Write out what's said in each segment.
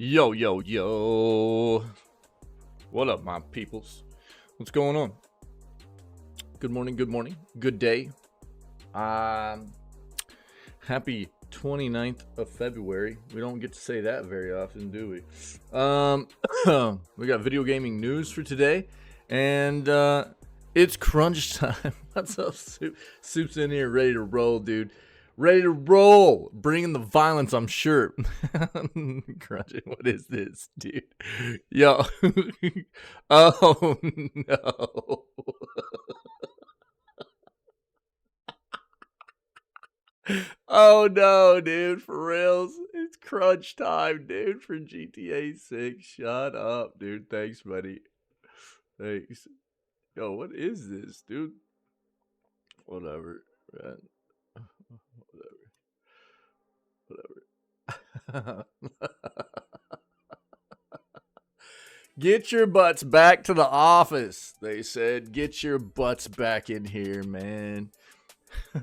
Yo, yo, yo. What up, my peoples? What's going on? Good morning, good day. Happy 29th of February. We don't get to say that very often, do we? We got video gaming news for today, and it's crunch time. What's up, Soup? Soup's in here ready to roll, dude. Ready to roll, bringing the violence, I'm sure. Crunching, what is this, dude? Yo, oh no. Oh no, dude, for reals. It's crunch time, dude, for GTA 6. Shut up, dude. Thanks, buddy. Thanks. Yo, what is this, dude? Whatever, man. Whatever. Get your butts back to the office, they said. Get your butts back in here, man.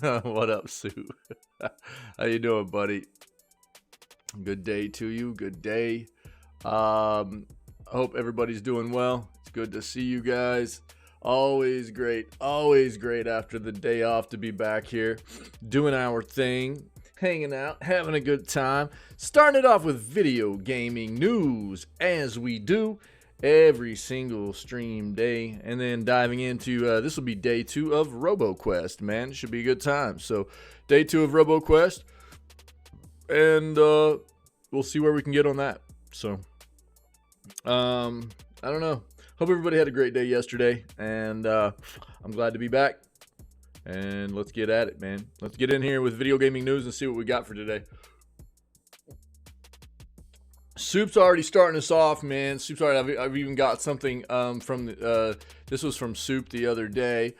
What up, Sue? How you doing, buddy? Good day to you. Good day. Hope everybody's doing well. It's good to see you guys. Always great after the day off to be back here doing our thing, hanging out, having a good time. Starting it off with video gaming news, as we do every single stream day, and then diving into this will be day 2 of RoboQuest. Man, should be a good time. So day 2 of RoboQuest, and we'll see where we can get on that. So I don't know. Hope everybody had a great day yesterday, and I'm glad to be back. And let's get at it, man. Let's get in here with video gaming news and see what we got for today. Soup's already starting us off, man. Soup's already. I've even got something from this was from Soup the other day.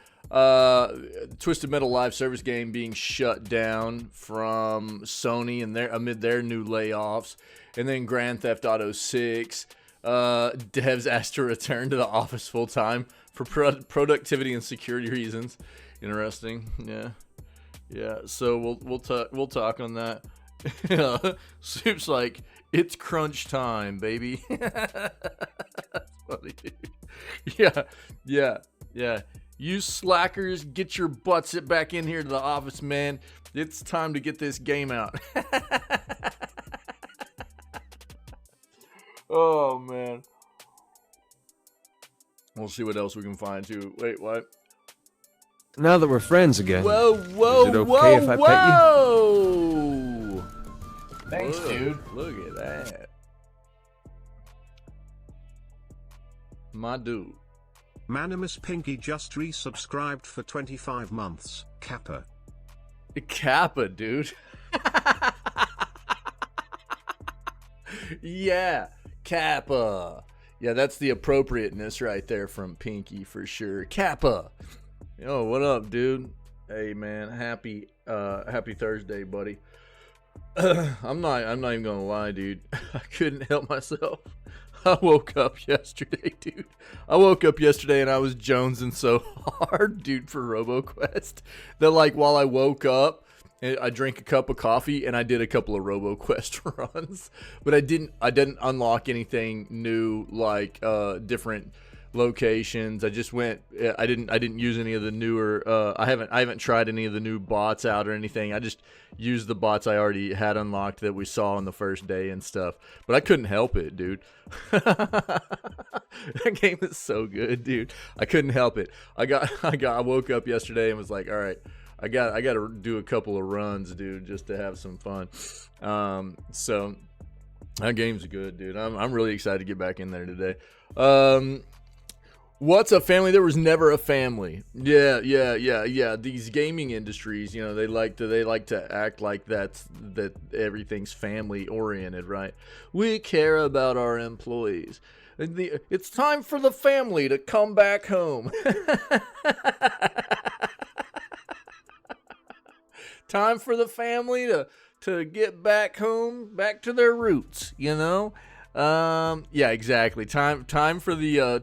Twisted Metal live service game being shut down from Sony and amid their new layoffs, and then Grand Theft Auto 6. Devs asked to return to the office full time for productivity and security reasons. Interesting, yeah. So we'll talk on that. Soup's like, it's crunch time, baby. That's funny, dude. Yeah. You slackers, get your butts back in here to the office, man. It's time to get this game out. Oh, man. We'll see what else we can find, too. Wait, what? Now that we're friends again. Whoa. Is it okay if I pet you? Thanks, dude. Look at that. My dude. Manimus Pinky just resubscribed for 25 months. Kappa. Kappa, dude. Yeah. Kappa. Yeah, that's the appropriateness right there from Pinky for sure. Kappa. Yo, what up, dude? Hey, man, happy Thursday, buddy. I'm not even gonna lie, dude. I couldn't help myself. I woke up yesterday, dude. I woke up yesterday and I was jonesing so hard, dude, for RoboQuest that, like, while I woke up, I drank a cup of coffee and I did a couple of RoboQuest runs, but I didn't unlock anything new, like different locations. I just went. I didn't use any of the newer. I haven't tried any of the new bots out or anything. I just used the bots I already had unlocked that we saw on the first day and stuff. But I couldn't help it, dude. That game is so good, dude. I couldn't help it. I woke up yesterday and was like, all right. I got to do a couple of runs, dude, just to have some fun. So that game's good, dude. I'm really excited to get back in there today. What's a family? There was never a family. Yeah. These gaming industries, you know, they like to act like that everything's family oriented, right? We care about our employees. It's time for the family to come back home. Time for the family to get back home, back to their roots, you know? Yeah, exactly. Time for the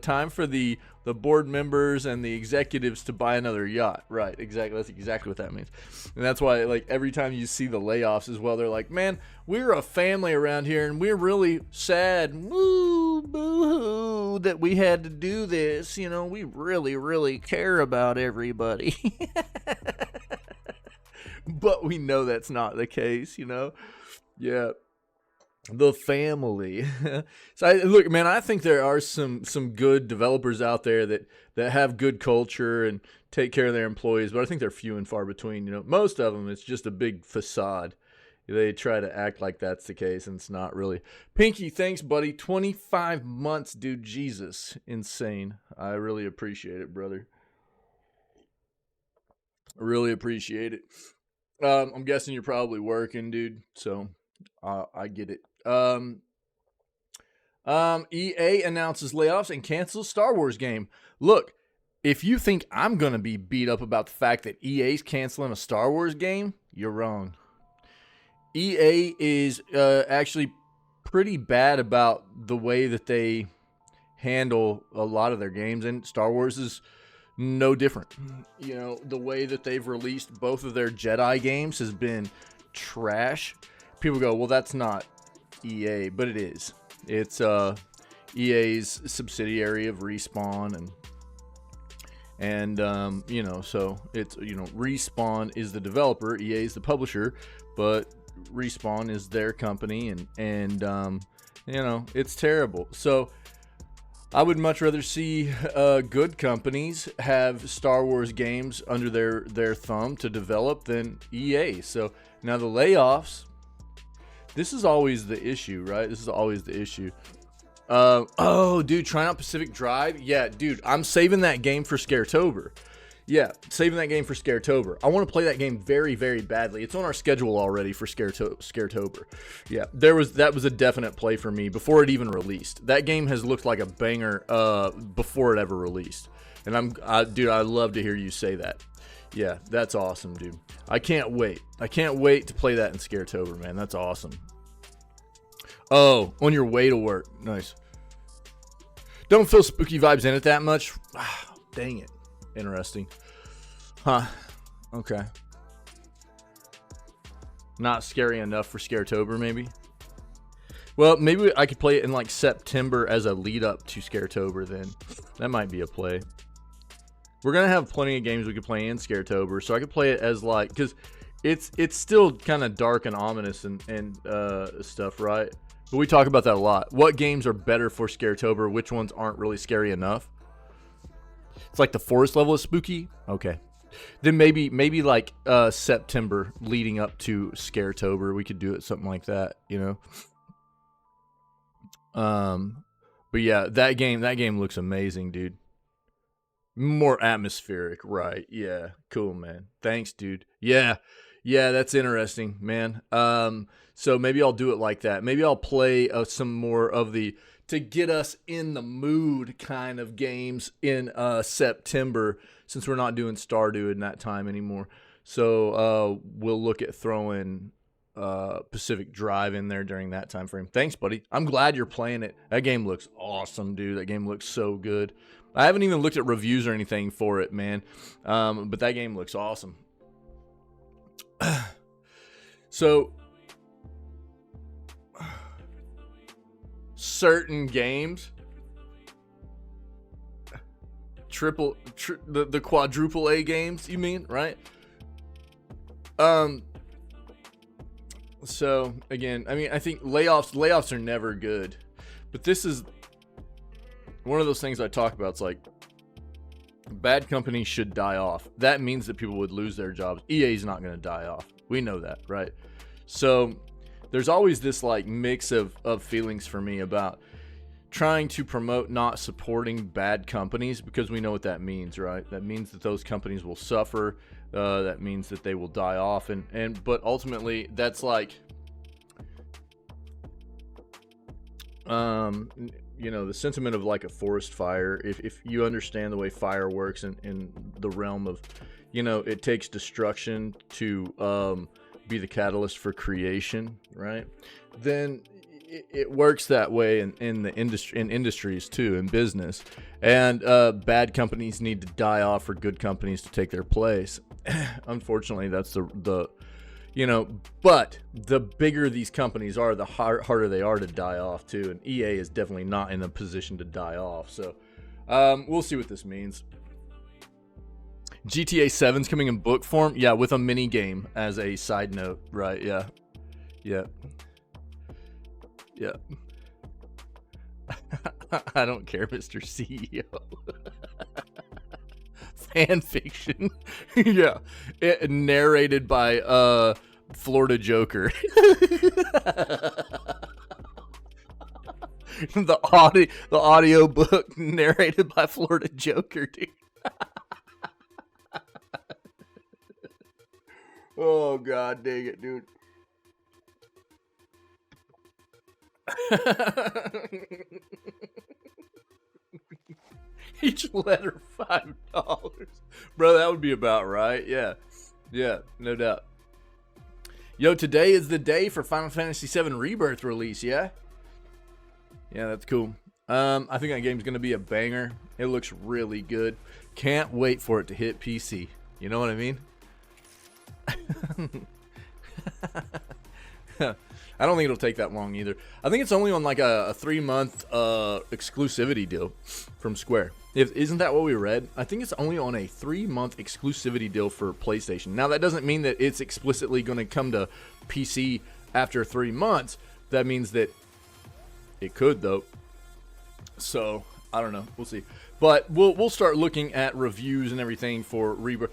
the board members and the executives to buy another yacht. Right, exactly. That's exactly what that means. And that's why, like, every time you see the layoffs as well, they're like, man, we're a family around here, and we're really sad, woo, boo-hoo, that we had to do this. You know, we really, really care about everybody. But we know that's not the case, you know? Yeah. The family. So look, man, I think there are some good developers out there that have good culture and take care of their employees, but I think they're few and far between. You know, most of them, it's just a big facade. They try to act like that's the case, and it's not really. Pinky, thanks, buddy. 25 months, dude. Jesus, insane. I really appreciate it, brother. I really appreciate it. I'm guessing you're probably working, dude. So I get it. EA announces layoffs and cancels Star Wars game. Look, if you think I'm going to be beat up about the fact that EA's canceling a Star Wars game, you're wrong. EA is actually pretty bad about the way that they handle a lot of their games, and Star Wars is no different. You know, the way that they've released both of their Jedi games has been trash. People go, well, that's not EA, but it is. It's EA's subsidiary of Respawn, and you know, so it's, you know, Respawn is the developer, EA is the publisher, but Respawn is their company, and you know, it's terrible. So I would much rather see good companies have Star Wars games under their thumb to develop than EA. So now the layoffs. This is always the issue, right? This is always the issue. Oh, dude, trying out Pacific Drive? Yeah, dude, I'm saving that game for Scaretober. Yeah, saving that game for Scaretober. I want to play that game very, very badly. It's on our schedule already for Scaretober. Yeah, that was a definite play for me before it even released. That game has looked like a banger before it ever released. And dude, I love to hear you say that. Yeah, that's awesome, dude. I can't wait. I can't wait to play that in Scaretober, man. That's awesome. Oh, on your way to work. Nice. Don't feel spooky vibes in it that much. Dang it. Interesting. Huh. Okay. Not scary enough for Scaretober, maybe? Well, maybe I could play it in, like, September as a lead-up to Scaretober, then. That might be a play. We're going to have plenty of games we could play in Scaretober, so I could play it as, like, because it's still kind of dark and ominous and stuff, right? But we talk about that a lot. What games are better for Scaretober? Which ones aren't really scary enough? It's like the forest level is spooky? Okay. Then maybe like September leading up to Scaretober, we could do it something like that, you know? But yeah, that game looks amazing, dude. More atmospheric, right? Yeah, cool, man. Thanks, dude. Yeah, that's interesting, man. So maybe I'll do it like that. Maybe I'll play some more of the to get us in the mood kind of games in September, since we're not doing Stardew in that time anymore. So we'll look at throwing Pacific Drive in there during that time frame. Thanks, buddy. I'm glad you're playing it. That game looks awesome, dude. That game looks so good. I haven't even looked at reviews or anything for it, man. But that game looks awesome. So, certain games, the quadruple A games, you mean, right? So again, I mean, I think layoffs are never good, but this is one of those things I talk about. It's like, bad companies should die off. That means that people would lose their jobs. EA's not going to die off. We know that, right? So there's always this like mix of feelings for me about trying to promote not supporting bad companies, because we know what that means, right? That means that those companies will suffer. That means that they will die off, but ultimately that's like, you know, the sentiment of like a forest fire. If you understand the way fire works in the realm of, you know, it takes destruction to be the catalyst for creation, right? Then it works that way in the industry, in industries too, in business. And bad companies need to die off for good companies to take their place. Unfortunately, that's the you know, but the bigger these companies are, the harder they are to die off too. And EA is definitely not in a position to die off. So we'll see what this means. GTA 7's coming in book form. Yeah, with a mini game as a side note. Right, yeah. Yeah. Yeah. I don't care, Mr. CEO. Fan fiction. Yeah. Narrated by Florida Joker. The audio book narrated by Florida Joker, dude. Oh god dang it, dude. Each letter $5. Bro, that would be about right. Yeah. Yeah, no doubt. Yo, today is the day for Final Fantasy VII Rebirth release, yeah? Yeah, that's cool. I think that game's going to be a banger. It looks really good. Can't wait for it to hit PC. You know what I mean? I don't think it'll take that long either. I think it's only on like a 3-month exclusivity deal from Square. Isn't that what we read? I think it's only on a 3-month exclusivity deal for PlayStation. Now, that doesn't mean that it's explicitly going to come to PC after 3 months. That means that it could, though. So, I don't know. We'll see. But we'll start looking at reviews and everything for Rebirth.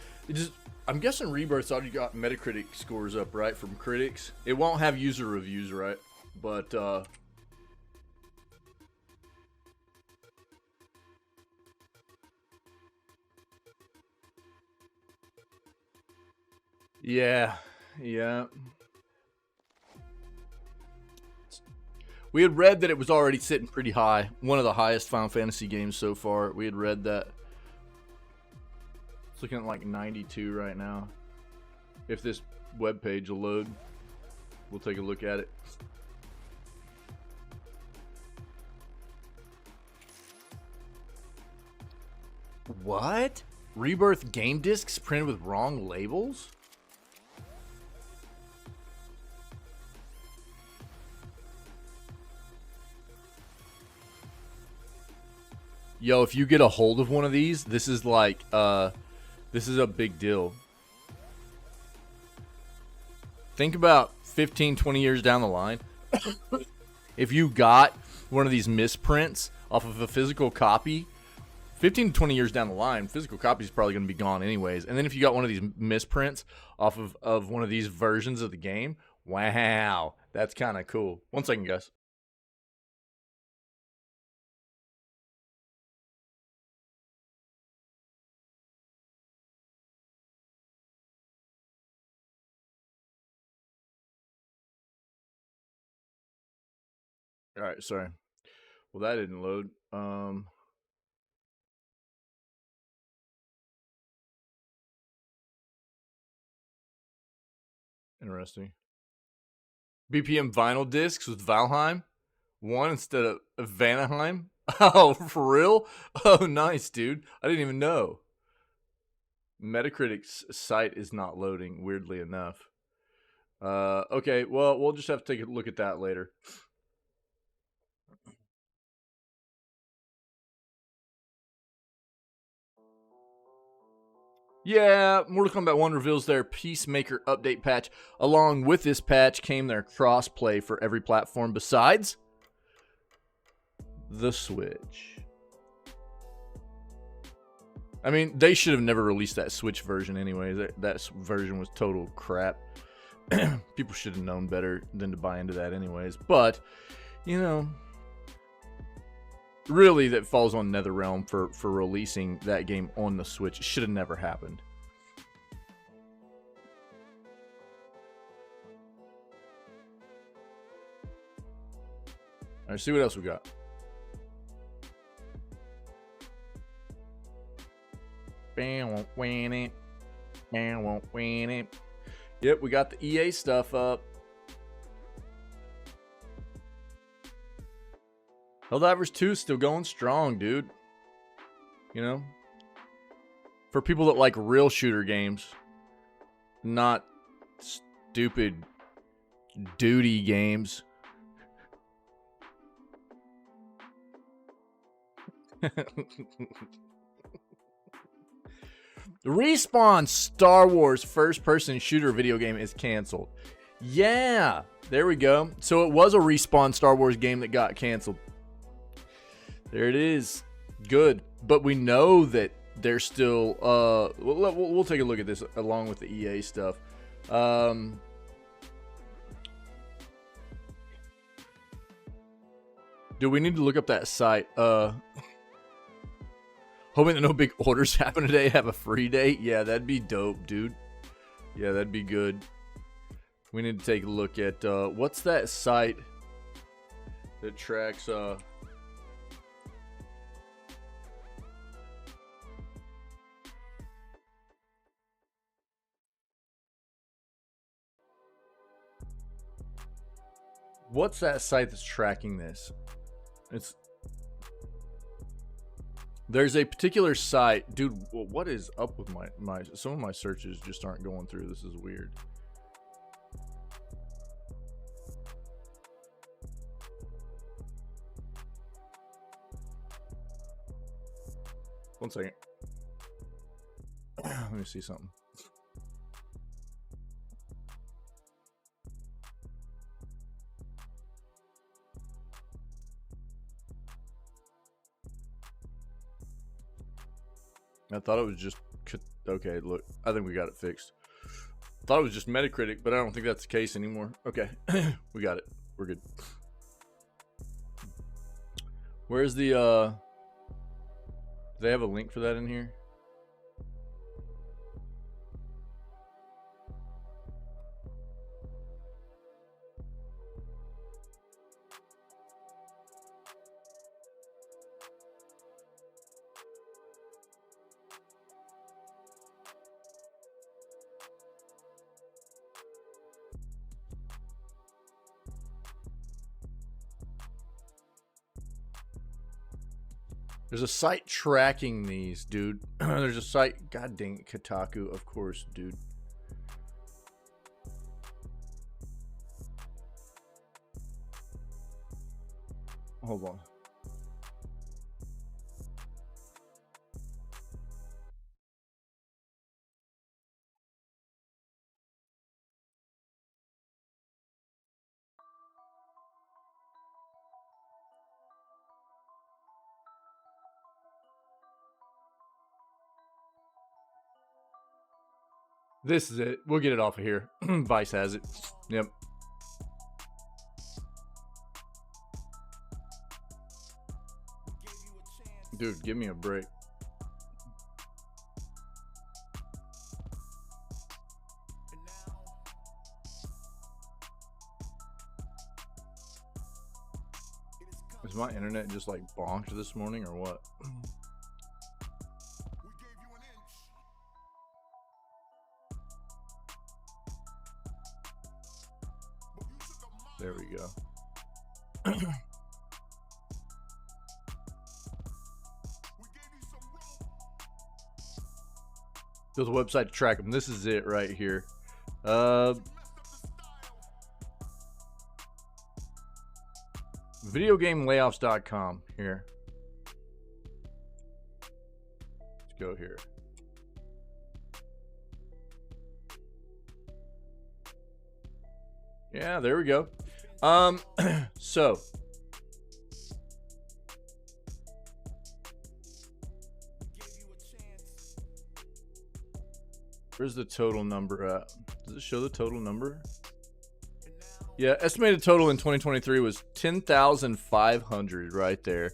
I'm guessing Rebirth's already got Metacritic scores up, right, from critics. It won't have user reviews, right? But, yeah. We had read that it was already sitting pretty high. One of the highest Final Fantasy games so far. We had read that. It's looking at like 92 right now. If this web page will load, we'll take a look at it. What? Rebirth game discs printed with wrong labels? Yo, if you get a hold of one of these, this is like, this is a big deal. Think about 15, 20 years down the line. If you got one of these misprints off of a physical copy, 15 to 20 years down the line, physical copy is probably going to be gone anyways. And then if you got one of these misprints off of one of these versions of the game, wow, that's kind of cool. 1 second, guys. All right, sorry. Well, that didn't load. Interesting. BPM vinyl discs with Valheim. 1 instead of Vanaheim. Oh, for real? Oh, nice, dude. I didn't even know. Metacritic's site is not loading, weirdly enough. Okay, well, we'll just have to take a look at that later. Yeah, Mortal Kombat 1 reveals their Peacemaker update patch. Along with this patch came their crossplay for every platform besides the Switch. I mean, they should have never released that Switch version anyways. That version was total crap. People should have known better than to buy into that anyways. But, you know, really that falls on NetherRealm for releasing that game on the Switch. It should have never happened. All right, see what else we got. Won't win it. Won't win it. Yep, we got the EA stuff up. Helldivers 2 still going strong, dude. You know? For people that like real shooter games, not stupid duty games. The Respawn Star Wars first-person shooter video game is canceled. Yeah, there we go. So it was a Respawn Star Wars game that got canceled. There it is. Good. But we know that they're still... we'll take a look at this along with the EA stuff. Do we need to look up that site? Hoping that no big orders happen today. Have a free day. Yeah, that'd be dope, dude. Yeah, that'd be good. We need to take a look at what's that site that tracks what's that site that's tracking this? There's a particular site, dude. What is up with my some of my searches just aren't going through. This is weird. One second. Let me see something. I thought it was just... Okay, look. I think we got it fixed. I thought it was just Metacritic, but I don't think that's the case anymore. Okay. We got it. We're good. Where's the... Do they have a link for that in here? There's a site tracking these, dude. There's a site. God dang it, Kotaku, of course, dude. Hold on. This is it. We'll get it off of here. Vice has it. Yep. Dude, give me a break. Is my internet just like bonked this morning or what? There we go. There's a website to track them. This is it right here. Videogamelayoffs.com here. Let's go here. Yeah, there we go. So where's the total number at? Does it show the total number? Yeah, estimated total in 2023 was 10,500 right there.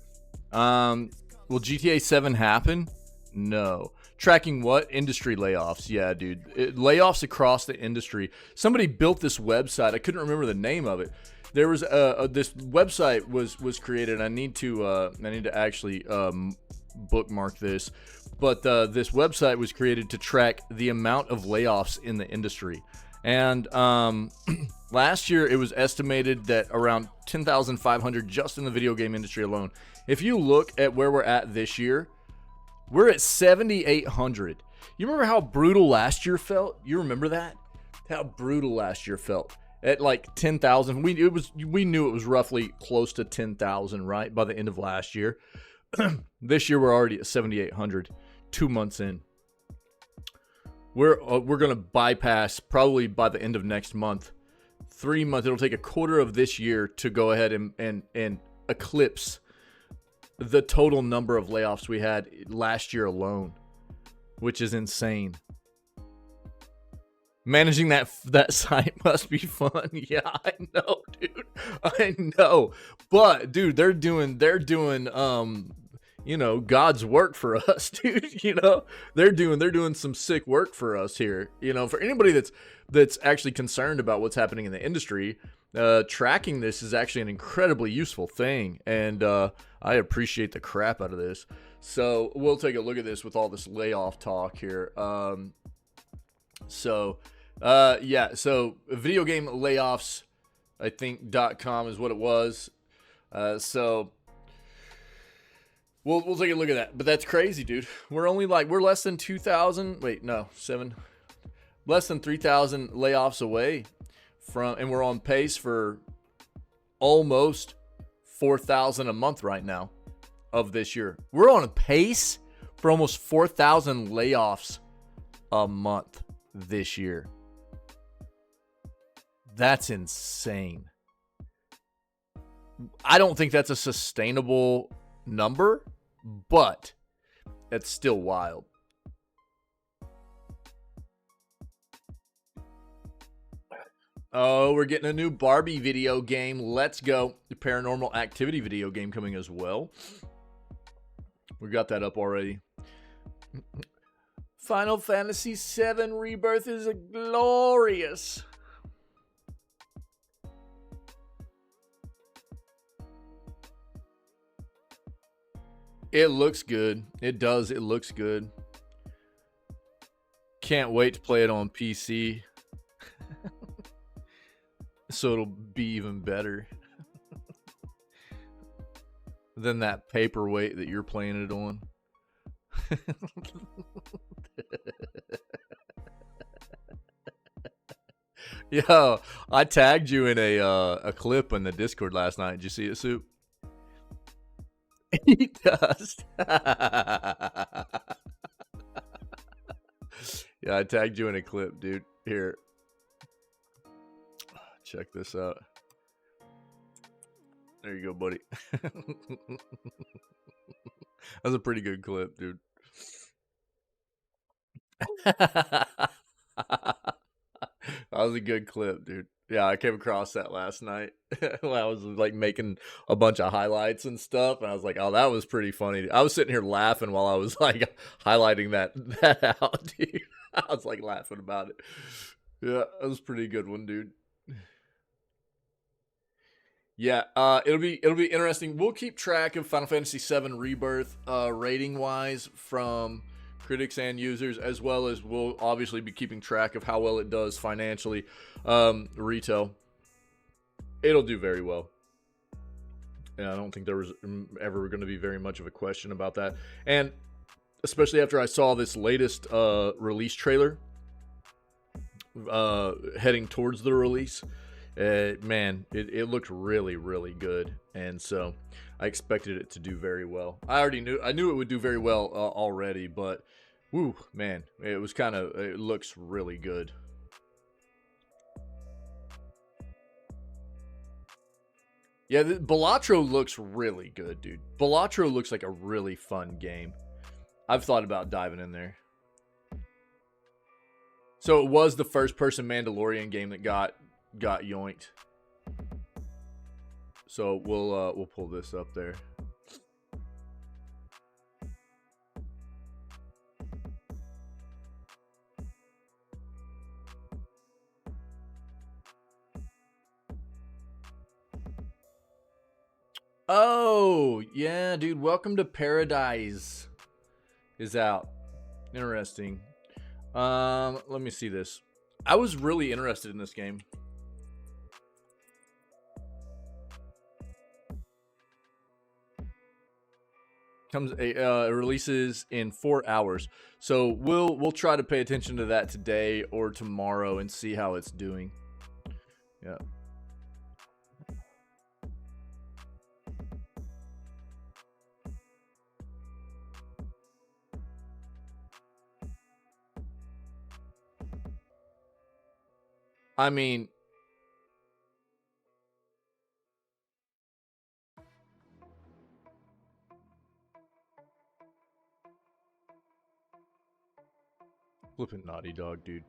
Will GTA 7 happen? No. Tracking what? Industry layoffs. Yeah, dude. Layoffs across the industry. Somebody built this website. I couldn't remember the name of it. There was this website was created. I need to actually bookmark this. But this website was created to track the amount of layoffs in the industry. And last year, it was estimated that around 10,500 just in the video game industry alone. If you look at where we're at this year, we're at 7,800. You remember how brutal last year felt? You remember that? How brutal last year felt. At like 10,000. We knew it was roughly close to 10,000, right? By the end of last year. This year, we're already at 7,800. 2 months in. We're going to bypass probably by the end of next month. 3 months. It'll take a quarter of this year to go ahead and eclipse the total number of layoffs we had last year alone, which is insane. Managing that site must be fun. Yeah, I know, dude. I know. But dude, they're doing you know, God's work for us, dude. You know, they're doing some sick work for us here. You know, for anybody that's actually concerned about what's happening in the industry, tracking this is actually an incredibly useful thing, and I appreciate the crap out of this. So we'll take a look at this with all this layoff talk here. So video game layoffs, I think .com is what it was. So we'll take a look at that. But that's crazy, dude. We're less than 2,000. Wait, no, less than 3,000 layoffs away from, and we're on pace for almost 4,000 a month right now of this year. We're on a pace for almost 4,000 layoffs a month this year. That's insane. I don't think that's a sustainable number, but it's still wild. Oh, we're getting a new Barbie video game. Let's go. The Paranormal Activity video game coming as well. We got that up already. Final Fantasy VII Rebirth is glorious. It looks good. It does. It looks good. Can't wait to play it on PC. So it'll be even better than that paperweight that you're playing it on. Yo, I tagged you in a clip in the Discord last night. Did you see it, Soup? He does. Yeah, I tagged you in a clip, dude. Here. Check this out. There you go, buddy. That's a pretty good clip, dude. That was a good clip, dude. Yeah, I came across that last night when I was like making a bunch of highlights and stuff, and I was like, "Oh, that was pretty funny." I was sitting here laughing while I was like highlighting that out, dude. I was like laughing about it. Yeah, that was a pretty good one, dude. Yeah, it'll be interesting. We'll keep track of Final Fantasy VII Rebirth rating wise from critics and users, as well as we'll obviously be keeping track of how well it does financially. Retail, it'll do very well. Yeah, I don't think there was ever going to be very much of a question about that. And especially after I saw this latest release trailer heading towards the release. Man, it looked really, really good, and so I expected it to do very well. I knew it would do very well already, but woo, man, it looks really good. Yeah, Balatro looks really good, dude. Balatro looks like a really fun game. I've thought about diving in there. So it was the first-person Mandalorian game that got yoinked. So we'll pull this up there. Oh, yeah, dude. Welcome to Paradise is out. Interesting. Let me see this. I was really interested in this game. It releases in 4 hours, so we'll try to pay attention to that today or tomorrow and see how it's doing. Yeah. I mean, flipping Naughty Dog, dude.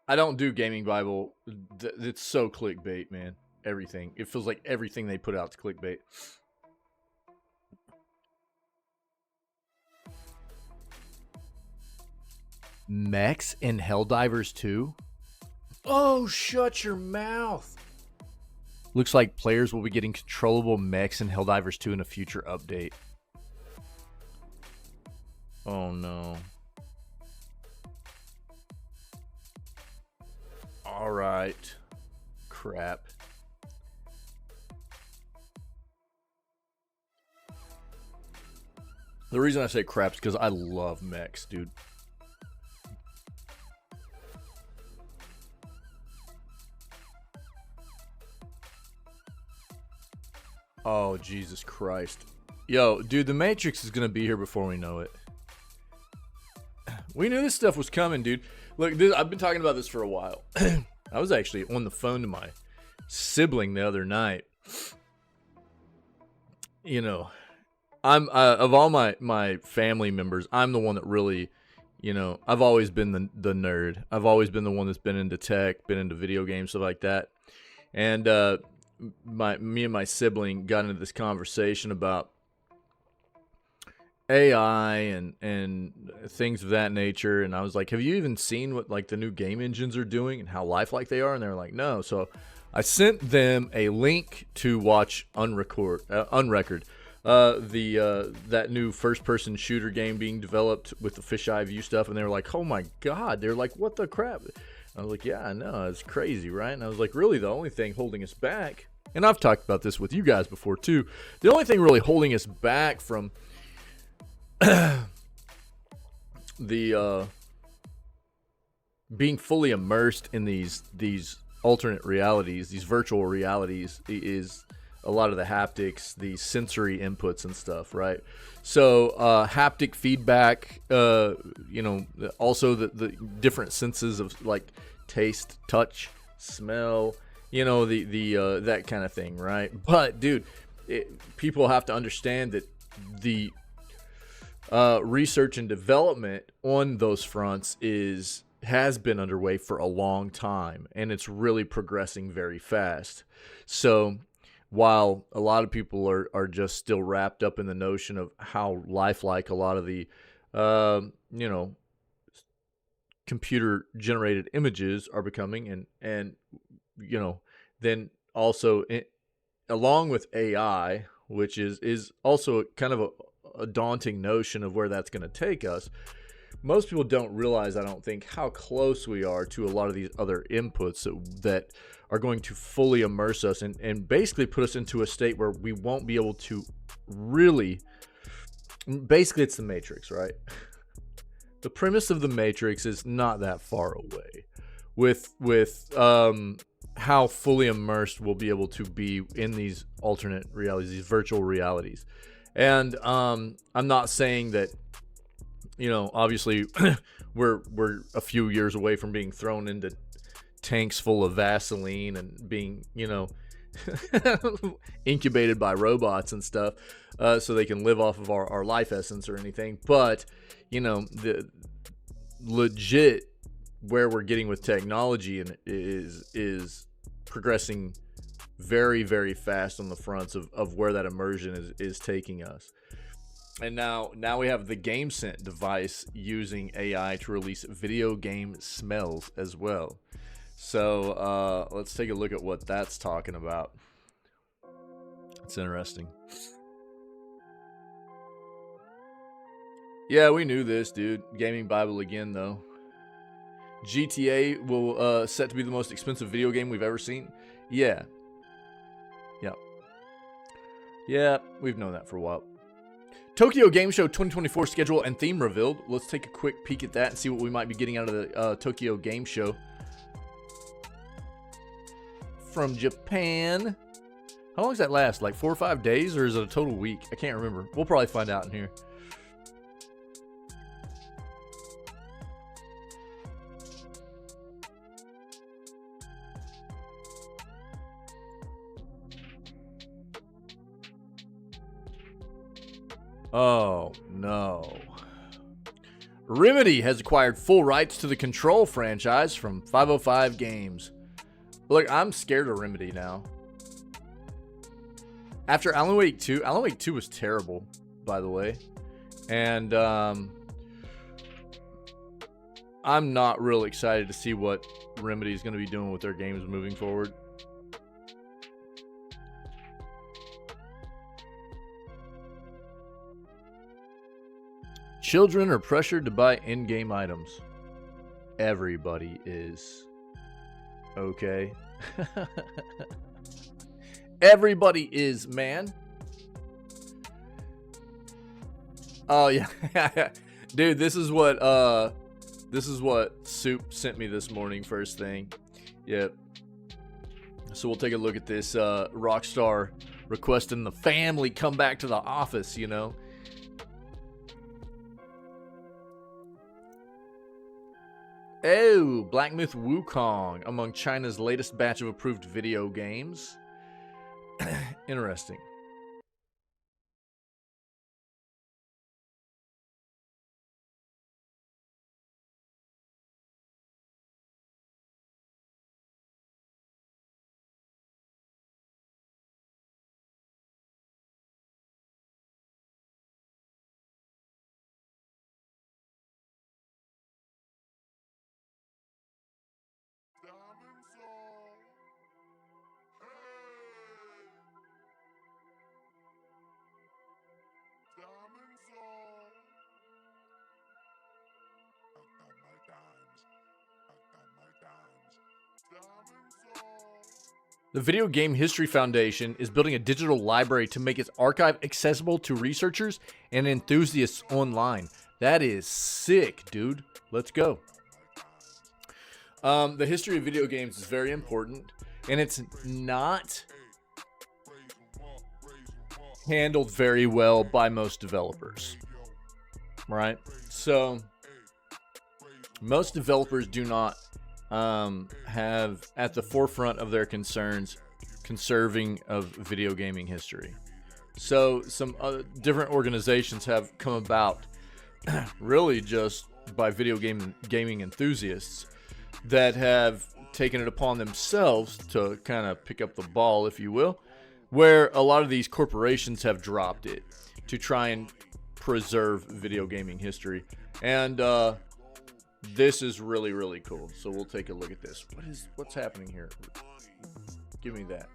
I don't do Gaming Bible. It's so clickbait, man. Everything. It feels like everything they put out's clickbait. Mechs in Helldivers 2? Oh, shut your mouth. Looks like players will be getting controllable mechs in Helldivers 2 in a future update. Oh no. Alright. Crap. The reason I say crap is because I love mechs, dude. Oh, Jesus Christ. Yo, dude, the Matrix is going to be here before we know it. We knew this stuff was coming, dude. Look, I've been talking about this for a while. I was actually on the phone to my sibling the other night. You know, I'm of all my family members, I'm the one that really, you know, I've always been the nerd. I've always been the one that's been into tech, been into video games, stuff like that. And me and my sibling got into this conversation about AI and things of that nature, and I was like, have you even seen what like the new game engines are doing and how lifelike they are? And they're like, no. So I sent them a link to watch Unrecord, that new first-person shooter game being developed with the fisheye view stuff, and they were like, oh my god. They're like, what the crap? I was like, yeah, I know, it's crazy, right? And I was like, really, the only thing holding us back, and I've talked about this with you guys before too, the only thing really holding us back from the being fully immersed in these alternate realities, these virtual realities, is a lot of the haptics, the sensory inputs and stuff, right? So haptic feedback, you know, also the different senses of like taste, touch, smell, you know, the that kind of thing, right? But dude, people have to understand that the research and development on those fronts has been underway for a long time, and it's really progressing very fast. So while a lot of people are just still wrapped up in the notion of how lifelike a lot of the you know, computer generated images are becoming, and you know, then also along with AI, which is also kind of a daunting notion of where that's going to take us. Most people don't realize, I don't think, how close we are to a lot of these other inputs that are going to fully immerse us and basically put us into a state where we won't be able to really, basically it's the Matrix, right? The premise of the Matrix is not that far away with how fully immersed we'll be able to be in these alternate realities, these virtual realities. And I'm not saying that, you know, obviously we're a few years away from being thrown into tanks full of Vaseline and being, you know, incubated by robots and stuff, so they can live off of our life essence or anything. But, you know, the legit where we're getting with technology and is progressing very, very fast on the fronts of where that immersion is taking us. And now we have the GameSense device using AI to release video game smells as well. So let's take a look at what that's talking about. It's interesting. Yeah, we knew this, dude. Gaming Bible again, though. GTA will set to be the most expensive video game we've ever seen. Yeah. Yep. Yeah, we've known that for a while. Tokyo Game Show 2024 schedule and theme revealed. Let's take a quick peek at that and see what we might be getting out of the Tokyo Game Show. From Japan. How long does that last? Like 4 or 5 days, or is it a total week? I can't remember. We'll probably find out in here. Oh, no. Remedy has acquired full rights to the Control franchise from 505 Games. Look, I'm scared of Remedy now. After Alan Wake 2, Alan Wake 2 was terrible, by the way. And I'm not real excited to see what Remedy is going to be doing with their games moving forward. Children are pressured to buy in-game items. Everybody is. Okay. Everybody is, man. Oh yeah. Dude, this is what Soup sent me this morning first thing. Yep. So we'll take a look at this Rockstar requesting the family come back to the office, you know. Oh, Black Myth Wukong among China's latest batch of approved video games. Interesting. The Video Game History Foundation is building a digital library to make its archive accessible to researchers and enthusiasts online. That is sick, dude. Let's go. The history of video games is very important, and it's not handled very well by most developers, right? So most developers do not have at the forefront of their concerns conserving of video gaming history. So some different organizations have come about really just by video gaming enthusiasts that have taken it upon themselves to kind of pick up the ball, if you will, where a lot of these corporations have dropped it to try and preserve video gaming history. And this is really, really cool. So we'll take a look at this. What's happening here? Give me that.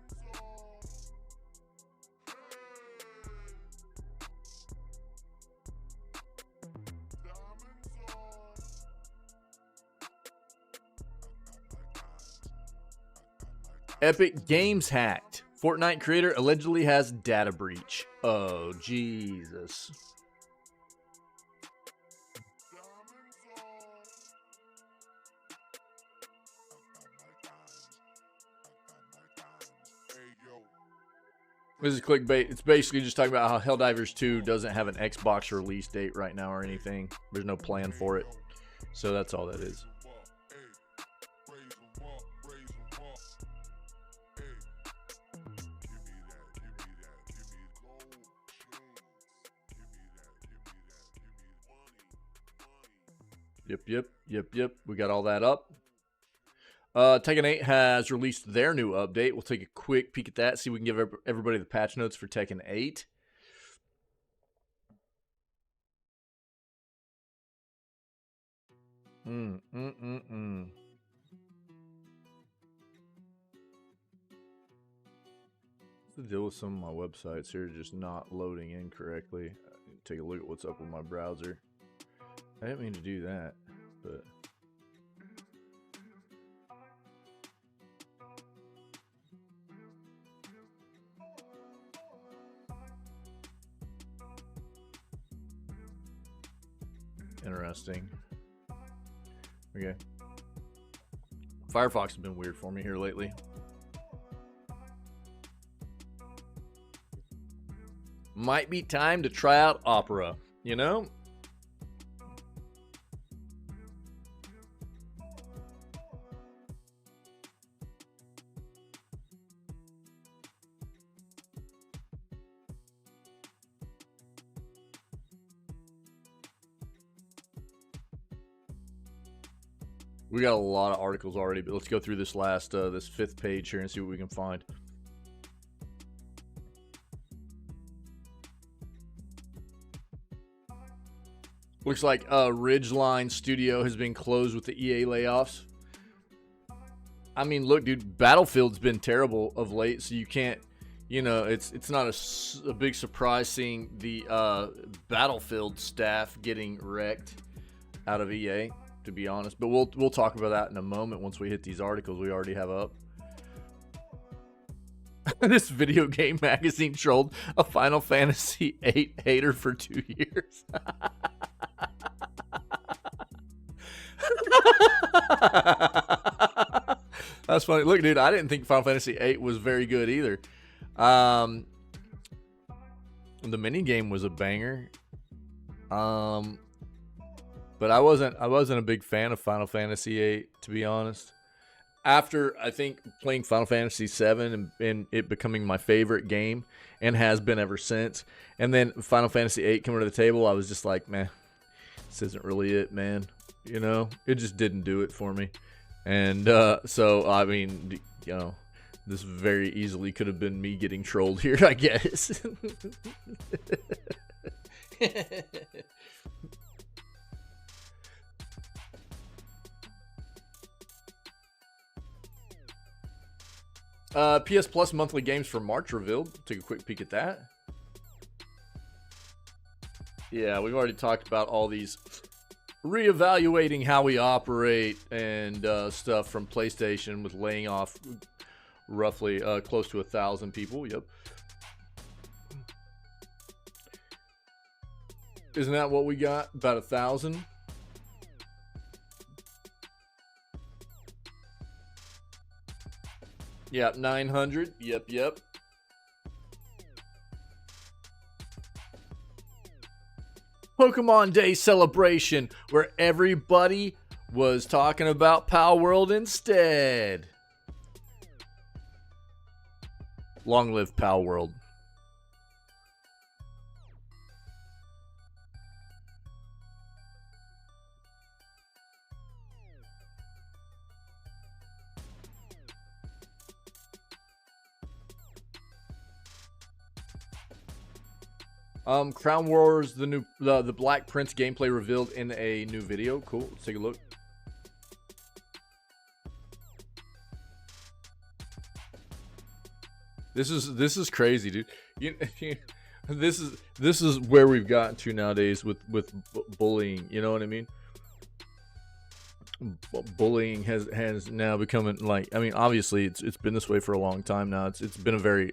Epic Games hacked. Fortnite creator allegedly has data breach. Oh, Jesus. This is clickbait. It's basically just talking about how Helldivers 2 doesn't have an Xbox release date right now or anything. There's no plan for it. So that's all that is. Yep. We got all that up. Tekken 8 has released their new update. We'll take a quick peek at that, see if we can give everybody the patch notes for Tekken 8. What's the deal with some of my websites here just not loading in correctly? Take a look at what's up with my browser. I didn't mean to do that, but interesting. Okay. Firefox has been weird for me here lately. Might be time to try out Opera, you know? We got a lot of articles already, but let's go through this last, this 5th page here and see what we can find. Looks like Ridgeline Studio has been closed with the EA layoffs. I mean, look, dude, Battlefield's been terrible of late, so you can't, you know, it's not a big surprise seeing the Battlefield staff getting wrecked out of EA, to be honest. But we'll talk about that in a moment once we hit these articles we already have up. This video game magazine trolled a Final Fantasy VIII hater for 2 years. That's funny. Look, dude, I didn't think Final Fantasy VIII was very good either. The mini game was a banger. But I wasn't a big fan of Final Fantasy VIII, to be honest. After, I think, playing Final Fantasy VII and it becoming my favorite game, and has been ever since, and then Final Fantasy VIII coming to the table, I was just like, man, this isn't really it, man. You know, it just didn't do it for me. And so, I mean, you know, this very easily could have been me getting trolled here, I guess. PS Plus monthly games for March revealed. Take a quick peek at that. Yeah, we've already talked about all these reevaluating how we operate and stuff from PlayStation with laying off roughly close to 1,000 people. Yep. Isn't that what we got? About 1,000? Yep, 900. Yep. Pokemon Day celebration where everybody was talking about Pal World instead. Long live Pal World. Crown Wars, the Black Prince gameplay revealed in a new video. Cool. Let's take a look. This is crazy, dude. This is where we've gotten to nowadays with bullying. You know what I mean? Bullying has now become like, I mean, obviously it's been this way for a long time now. It's been a very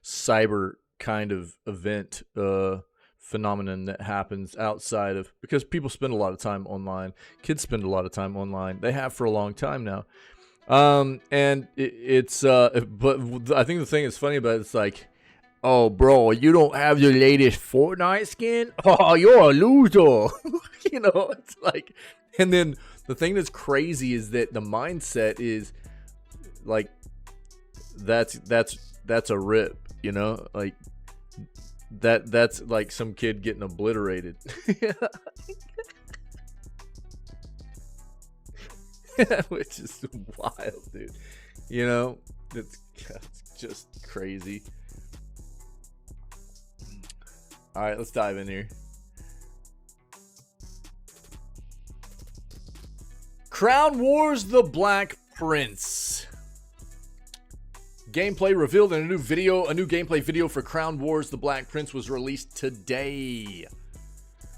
cyber kind of event phenomenon that happens outside of, because people spend a lot of time online, kids spend a lot of time online, they have for a long time now, and it's but I think the thing that's funny about it's like, oh bro, you don't have your latest Fortnite skin, oh you're a loser. You know, it's like, and then the thing that's crazy is that the mindset is like, that's a rip, you know, like that's like some kid getting obliterated. Which is wild, dude. You know, it's just crazy. All right, let's dive in here. Crown Wars: The Black Prince. Gameplay revealed in a new video. A new gameplay video for Crown Wars: The Black Prince was released today.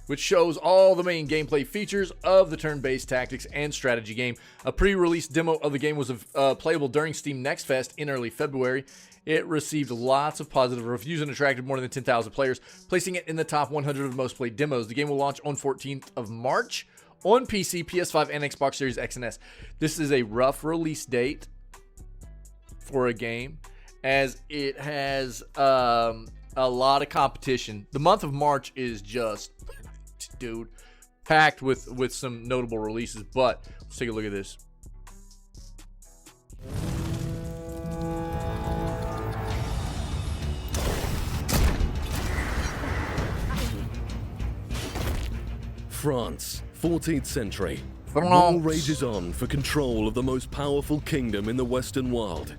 which shows all the main gameplay features of the turn-based tactics and strategy game. A pre-release demo of the game was playable during Steam Next Fest in early February. It received lots of positive reviews and attracted more than 10,000 players, placing it in the top 100 of most played demos. The game will launch on 14th of March on PC, PS5, and Xbox Series X and S. This is a rough release date for a game, as it has a lot of competition. The month of March is just, dude, packed with some notable releases. But let's take a look at this. France, 14th century. France. War rages on for control of the most powerful kingdom in the Western world.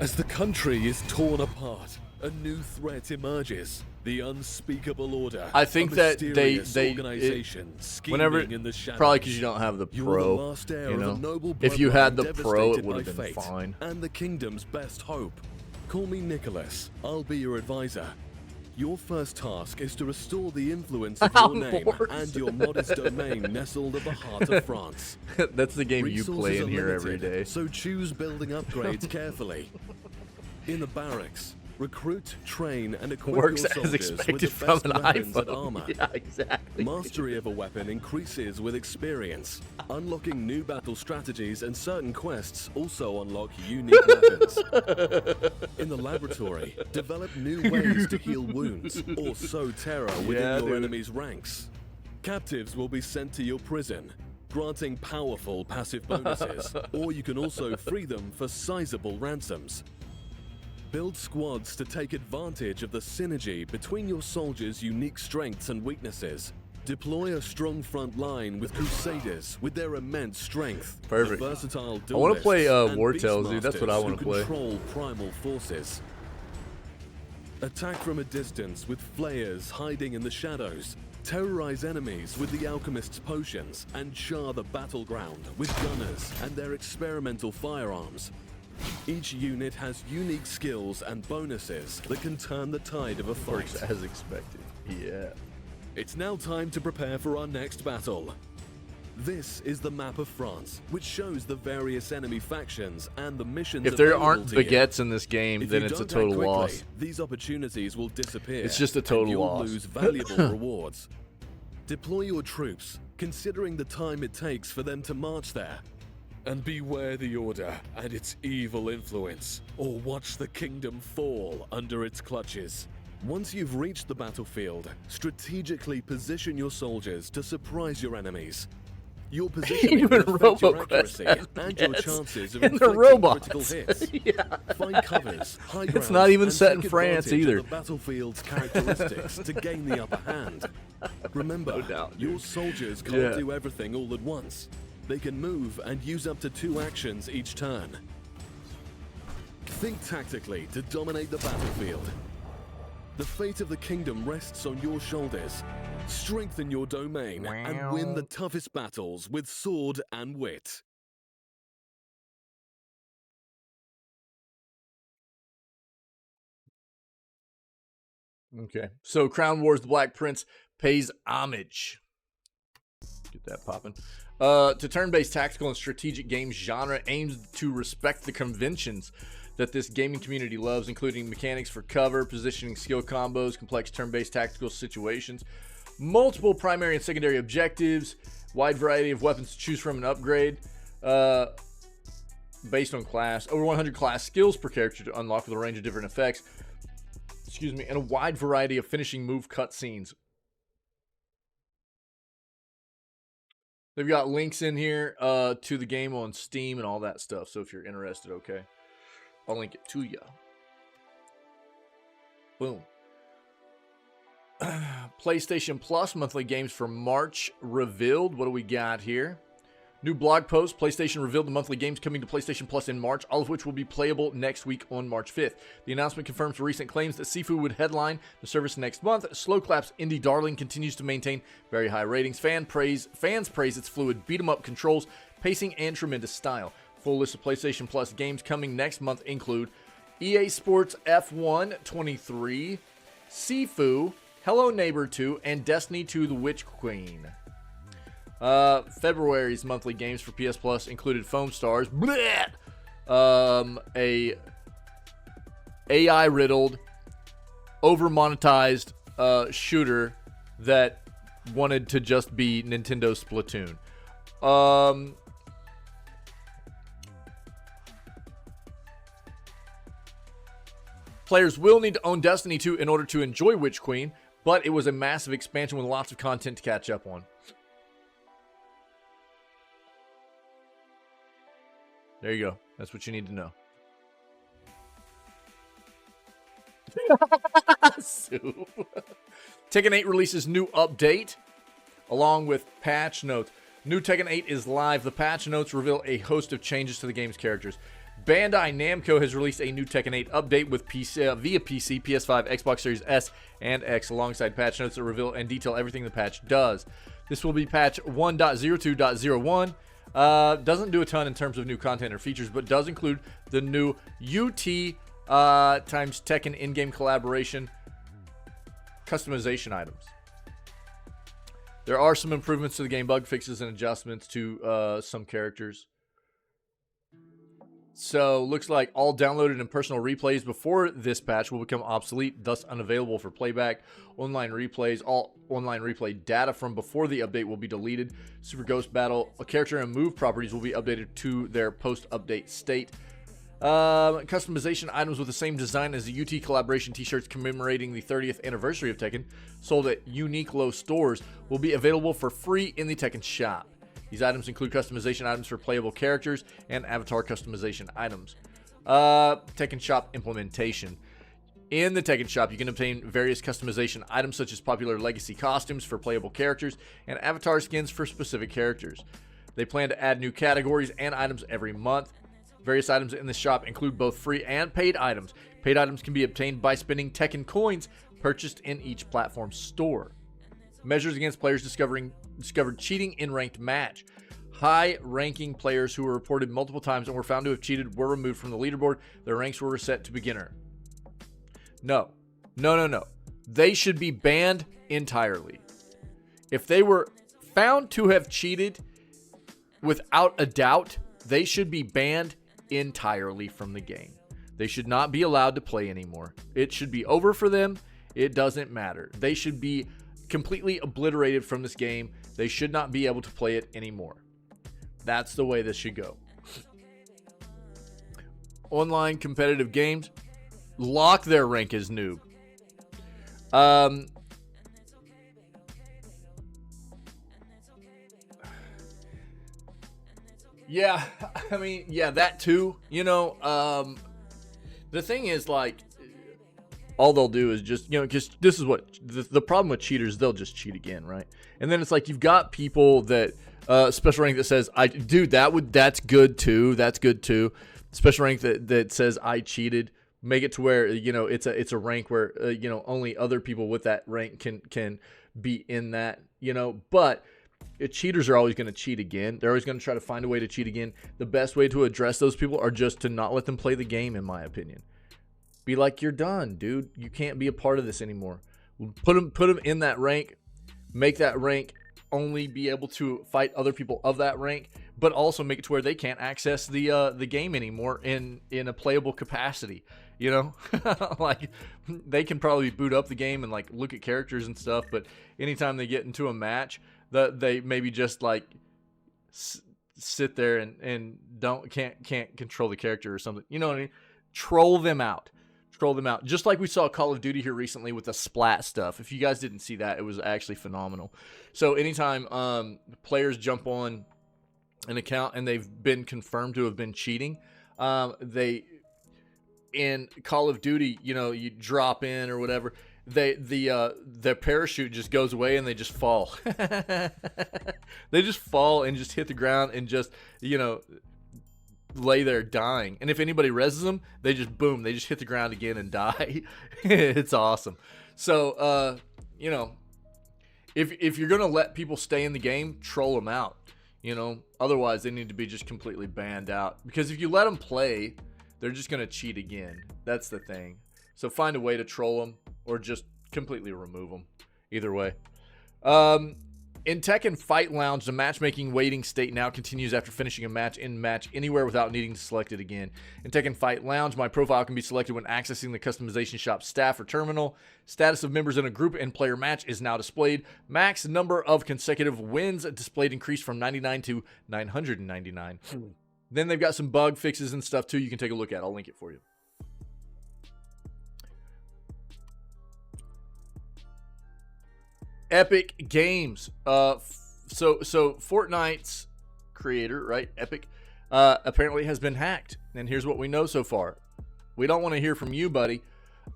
As the country is torn apart, a new threat emerges. The unspeakable order. I think that they organization whenever, in the shadows. probably because you don't have the pro, you know. If you had the pro, it would have been fine. And the kingdom's best hope. Call me Nicholas. I'll be your advisor. Your first task is to restore the influence of your name and your modest domain nestled at the heart of France. That's the game you play in here every day. So choose building upgrades carefully. In the barracks, recruit, train, and equip Works your as soldiers with expected the from best an weapons and iPhone. armor. Yeah, exactly. Mastery of a weapon increases with experience. Unlocking new battle strategies and certain quests also unlock unique weapons. In the laboratory, develop new ways to heal wounds or sow terror within your enemy's ranks. Captives will be sent to your prison, granting powerful passive bonuses, or you can also free them for sizable ransoms. Build squads to take advantage of the synergy between your soldiers' unique strengths and weaknesses. Deploy a strong front line with Crusaders with their immense strength. Perfect. Versatile I want to play duelists and War Tales, dude. That's what I beastmasters want to who play. Control primal forces. Attack from a distance with flayers hiding in the shadows. Terrorize enemies with the alchemist's potions and char the battleground with gunners and their experimental firearms. Each unit has unique skills and bonuses that can turn the tide of a fight. Works as expected. Yeah. It's now time to prepare for our next battle. This is the map of France, which shows the various enemy factions and the missions. If there available aren't to you. baguettes in this game, If then you it's a don't total act quickly, loss. These opportunities will disappear. It's just a total and you'll loss. lose valuable rewards. Deploy your troops, considering the time it takes for them to march there. And beware the order and its evil influence, or watch the kingdom fall under its clutches. Once you've reached the battlefield, strategically position your soldiers to surprise your enemies. Your positioning Even will affect your RoboQuest accuracy has and your baguettes chances of in the inflicting robots. critical hits. Yeah. Find covers, high It's grounds, not even and set in take France advantage of either. the battlefield's characteristics to gain the upper hand. Remember, No doubt, your dude. soldiers can't Yeah. do everything all at once. They can move and use up to 2 actions each turn. Think tactically to dominate the battlefield. The fate of the kingdom rests on your shoulders. Strengthen your domain and win the toughest battles with sword and wit. Okay. So Crown Wars: The Black Prince pays homage. Get that popping. To turn-based tactical and strategic games genre aims to respect the conventions that this gaming community loves, including mechanics for cover, positioning, skill combos, complex turn-based tactical situations, multiple primary and secondary objectives, wide variety of weapons to choose from and upgrade, based on class, over 100 class skills per character to unlock with a range of different effects, and a wide variety of finishing move cutscenes. They've got links in here to the game on Steam and all that stuff, so if you're interested, okay, I'll link it to you. Boom. PlayStation Plus monthly games for March revealed. What do we got here? New blog post. PlayStation revealed the monthly games coming to PlayStation Plus in March, all of which will be playable next week on March 5th. The announcement confirms recent claims that Sifu would headline the service next month. Slow Clap's Indie Darling continues to maintain very high ratings. Fans praise its fluid beat-em-up controls, pacing, and tremendous style. Full list of PlayStation Plus games coming next month include EA Sports F1 23, Sifu, Hello Neighbor 2, and Destiny 2 The Witch Queen. February's monthly games for PS Plus included Foam Stars, bleh, a AI-riddled, over-monetized shooter that wanted to just be Nintendo Splatoon. Players will need to own Destiny 2 in order to enjoy Witch Queen, but it was a massive expansion with lots of content to catch up on. There you go. That's what you need to know. Tekken 8 releases new update along with patch notes. New Tekken 8 is live. The patch notes reveal a host of changes to the game's characters. Bandai Namco has released a new Tekken 8 update with via PC, PS5, Xbox Series S, and X, alongside patch notes that reveal and detail everything the patch does. This will be patch 1.02.01. Doesn't do a ton in terms of new content or features, but does include the new UT times Tekken in-game collaboration customization items. There are some improvements to the game, bug fixes, and adjustments to some characters. So, looks like all downloaded and personal replays before this patch will become obsolete, thus unavailable for playback. Online replays, all online replay data from before the update will be deleted. Super Ghost Battle, a character and move properties will be updated to their post-update state. Customization items with the same design as the UT collaboration t-shirts commemorating the 30th anniversary of Tekken, sold at Uniqlo stores, will be available for free in the Tekken shop. These items include customization items for playable characters and avatar customization items. Tekken Shop implementation. In the Tekken Shop, you can obtain various customization items such as popular legacy costumes for playable characters and avatar skins for specific characters. They plan to add new categories and items every month. Various items in the shop include both free and paid items. Paid items can be obtained by spending Tekken coins purchased in each platform store. Measures against players discovered cheating in ranked match. High-ranking players who were reported multiple times and were found to have cheated were removed from the leaderboard. Their ranks were reset to beginner. No. They should be banned entirely. If they were found to have cheated without a doubt, they should be banned entirely from the game. They should not be allowed to play anymore. It should be over for them. It doesn't matter. They should be completely obliterated from this game. They should not be able to play it anymore. That's the way this should go. Online competitive games, lock their rank as noob. Yeah, I mean, yeah, that too. You know, the thing is, like, all they'll do is just, you know, just this is what the problem with cheaters, they'll just cheat again, right? And then it's like you've got people that special rank that says, that's good too. That's good too. Special rank that says I cheated. Make it to where, you know, it's a rank where you know, only other people with that rank can be in that, you know. But cheaters are always going to cheat again. They're always going to try to find a way to cheat again. The best way to address those people are just to not let them play the game, in my opinion. Be like, you're done, dude. You can't be a part of this anymore. Put them in that rank. Make that rank only be able to fight other people of that rank, but also make it to where they can't access the game anymore in a playable capacity. You know, like they can probably boot up the game and like look at characters and stuff, but anytime they get into a match, they maybe just like sit there and can't control the character or something. You know what I mean? Troll them out. Just like we saw Call of Duty here recently with the splat stuff. If you guys didn't see that, it was actually phenomenal. So anytime players jump on an account and they've been confirmed to have been cheating, in Call of Duty, you know, you drop in or whatever, their parachute just goes away and they just fall. They just fall and just hit the ground and just, you know, lay there dying. And if anybody reses them, they just hit the ground again and die. It's awesome. So you know, if you're gonna let people stay in the game, troll them out, you know. Otherwise they need to be just completely banned out, because if you let them play, they're just gonna cheat again. That's the thing. So find a way to troll them, or just completely remove them. Either way. In Tekken Fight Lounge, the matchmaking waiting state now continues after finishing a match in match anywhere without needing to select it again. In Tekken Fight Lounge, my profile can be selected when accessing the customization shop staff or terminal. Status of members in a group and player match is now displayed. Max number of consecutive wins displayed increased from 99 to 999. Then they've got some bug fixes and stuff too you can take a look at. I'll link it for you. Epic Games. So Fortnite's creator, right, Epic, apparently has been hacked. And here's what we know so far. We don't want to hear from you, buddy.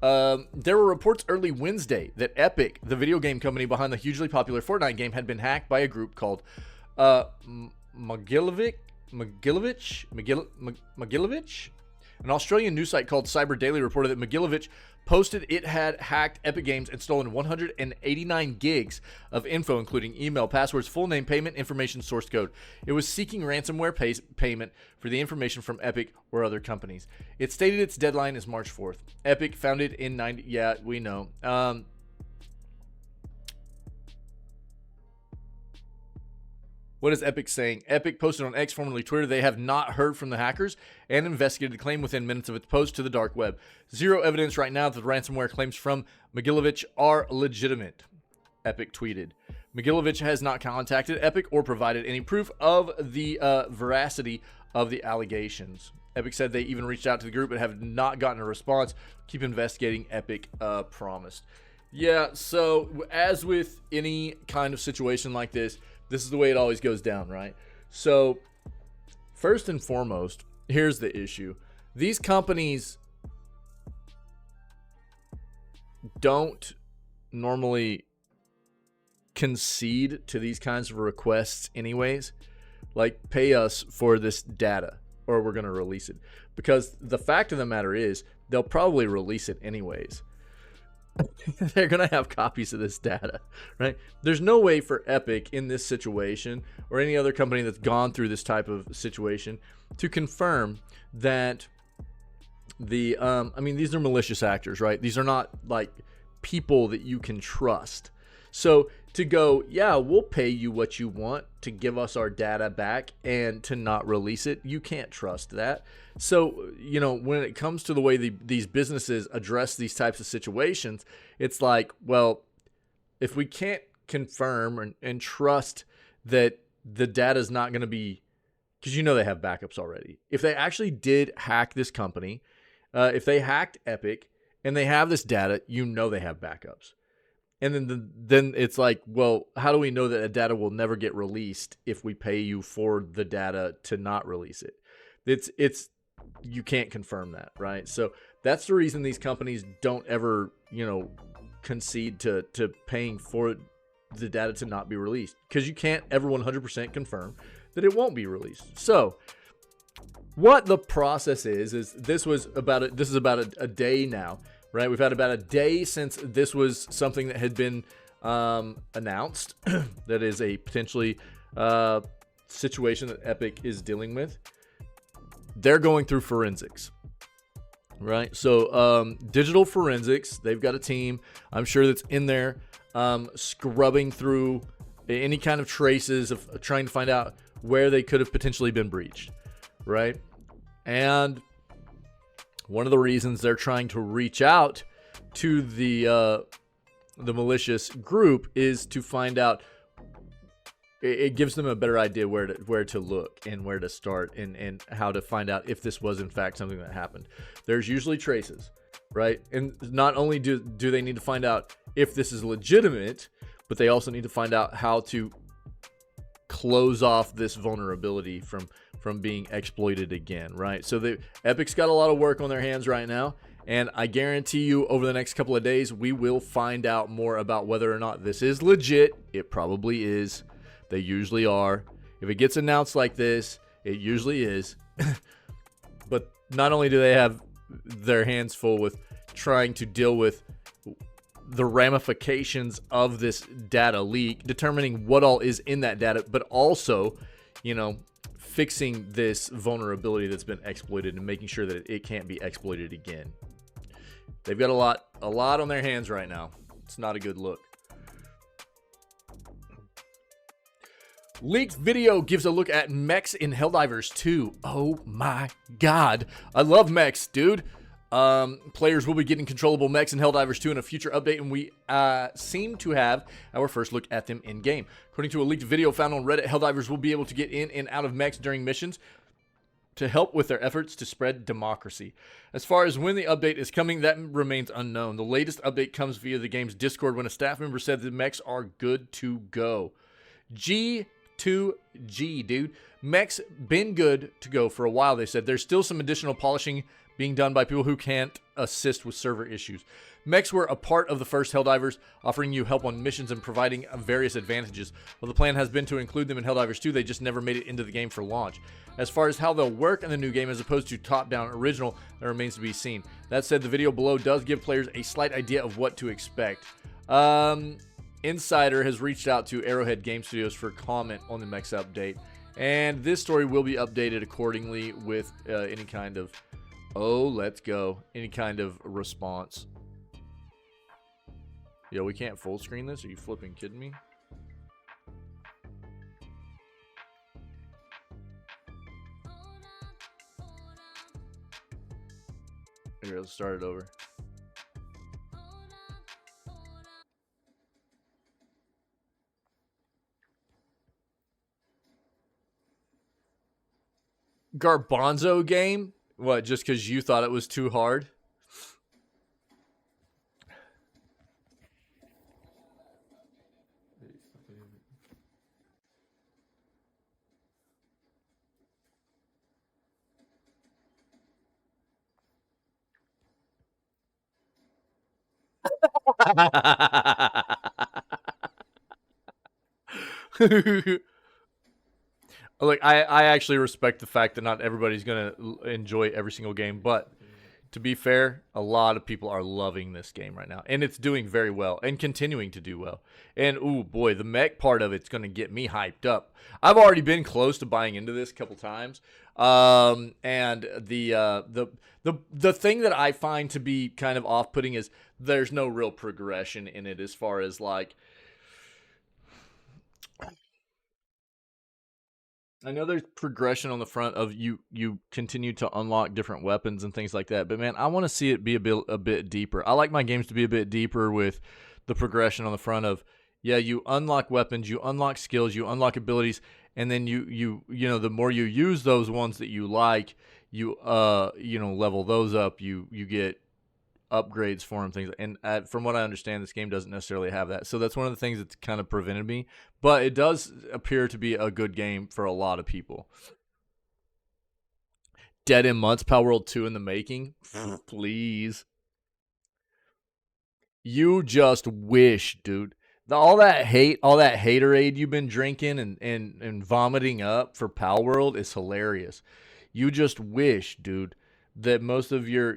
There were reports early Wednesday that Epic, the video game company behind the hugely popular Fortnite game, had been hacked by a group called Mogilevich. An Australian news site called Cyber Daily reported that Mogilevich posted it had hacked Epic Games and stolen 189 gigs of info, including email, passwords, full name, payment information, source code. It was seeking ransomware payment for the information from Epic or other companies. It stated its deadline is March 4th. Epic, founded in 90... Yeah, we know. What is Epic saying? Epic posted on X, formerly Twitter, they have not heard from the hackers and investigated the claim within minutes of its post to the dark web. Zero evidence right now that the ransomware claims from Mogilevich are legitimate, Epic tweeted. Mogilevich has not contacted Epic or provided any proof of the veracity of the allegations. Epic said they even reached out to the group but have not gotten a response. Keep investigating, Epic promised. Yeah, so as with any kind of situation like this is the way it always goes down, right? So, first and foremost, here's the issue. These companies don't normally concede to these kinds of requests anyways. Like, pay us for this data or we're going to release it. Because the fact of the matter is, they'll probably release it anyways. They're going to have copies of this data, right? There's no way for Epic in this situation or any other company that's gone through this type of situation to confirm that the, I mean, these are malicious actors, right? These are not like people that you can trust. So to go, yeah, we'll pay you what you want to give us our data back and to not release it, you can't trust that. So, you know, when it comes to the way these businesses address these types of situations, it's like, well, if we can't confirm and trust that the data is not going to be, because you know they have backups already. If they actually did hack this company, if they hacked Epic and they have this data, you know they have backups. And then it's like, well, how do we know that the data will never get released if we pay you for the data to not release it? It's you can't confirm that, right? So that's the reason these companies don't ever, you know, concede to paying for the data to not be released, because you can't ever 100% confirm that it won't be released. So what the process is this is about a day now. Right, we've had about a day since this was something that had been announced. That is a potentially situation that Epic is dealing with. They're going through forensics, right? So digital forensics, they've got a team, I'm sure, that's in there scrubbing through any kind of traces of trying to find out where they could have potentially been breached, right? And one of the reasons they're trying to reach out to the malicious group is to find out. It gives them a better idea where to look and where to start and how to find out if this was in fact something that happened. There's usually traces, right? And not only do they need to find out if this is legitimate, but they also need to find out how to close off this vulnerability from being exploited again, right? So Epic's got a lot of work on their hands right now, and I guarantee you over the next couple of days we will find out more about whether or not this is legit. It probably is. They usually are. If it gets announced like this, it usually is. But not only do they have their hands full with trying to deal with the ramifications of this data leak, determining what all is in that data, but also, you know, fixing this vulnerability that's been exploited and making sure that it can't be exploited again. They've got a lot on their hands right now. It's not a good look. Leaked video gives a look at mechs in Helldivers 2. Oh my god. I love mechs, dude. Players will be getting controllable mechs in Helldivers 2 in a future update, and we seem to have our first look at them in-game. According to a leaked video found on Reddit, Helldivers will be able to get in and out of mechs during missions to help with their efforts to spread democracy. As far as when the update is coming, that remains unknown. The latest update comes via the game's Discord when a staff member said the mechs are good to go. G2G, dude. Mechs been good to go for a while, they said. There's still some additional polishing being done by people who can't assist with server issues. Mechs were a part of the first Helldivers, offering you help on missions and providing various advantages. Well, the plan has been to include them in Helldivers 2, they just never made it into the game for launch. As far as how they'll work in the new game as opposed to top-down original, that remains to be seen. That said, the video below does give players a slight idea of what to expect. Insider has reached out to Arrowhead Game Studios for comment on the mechs update, and this story will be updated accordingly with any kind of, any kind of response. Yo, we can't full screen this? Are you flipping kidding me? Here, let's start it over. Garbanzo game? What, just because you thought it was too hard? Like, I actually respect the fact that not everybody's going to enjoy every single game, but to be fair, a lot of people are loving this game right now, and it's doing very well and continuing to do well. And ooh boy, the mech part of it's going to get me hyped up. I've already been close to buying into this a couple times, and the thing that I find to be kind of off-putting is there's no real progression in it as far as like. I know there's progression on the front of you continue to unlock different weapons and things like that, but man, I want to see it be a bit deeper. I like my games to be a bit deeper with the progression on the front of, yeah, you unlock weapons, you unlock skills, you unlock abilities, and then you know, the more you use those ones that you like, you level those up, you get upgrades for them, things, and from what I understand, this game doesn't necessarily have that. So that's one of the things that's kind of prevented me, but it does appear to be a good game for a lot of people. Dead in Months, Power World 2 in the making. Please. You just wish, dude. All that hate, all that haterade you've been drinking and vomiting up for Power World is hilarious. You just wish, dude, that most of your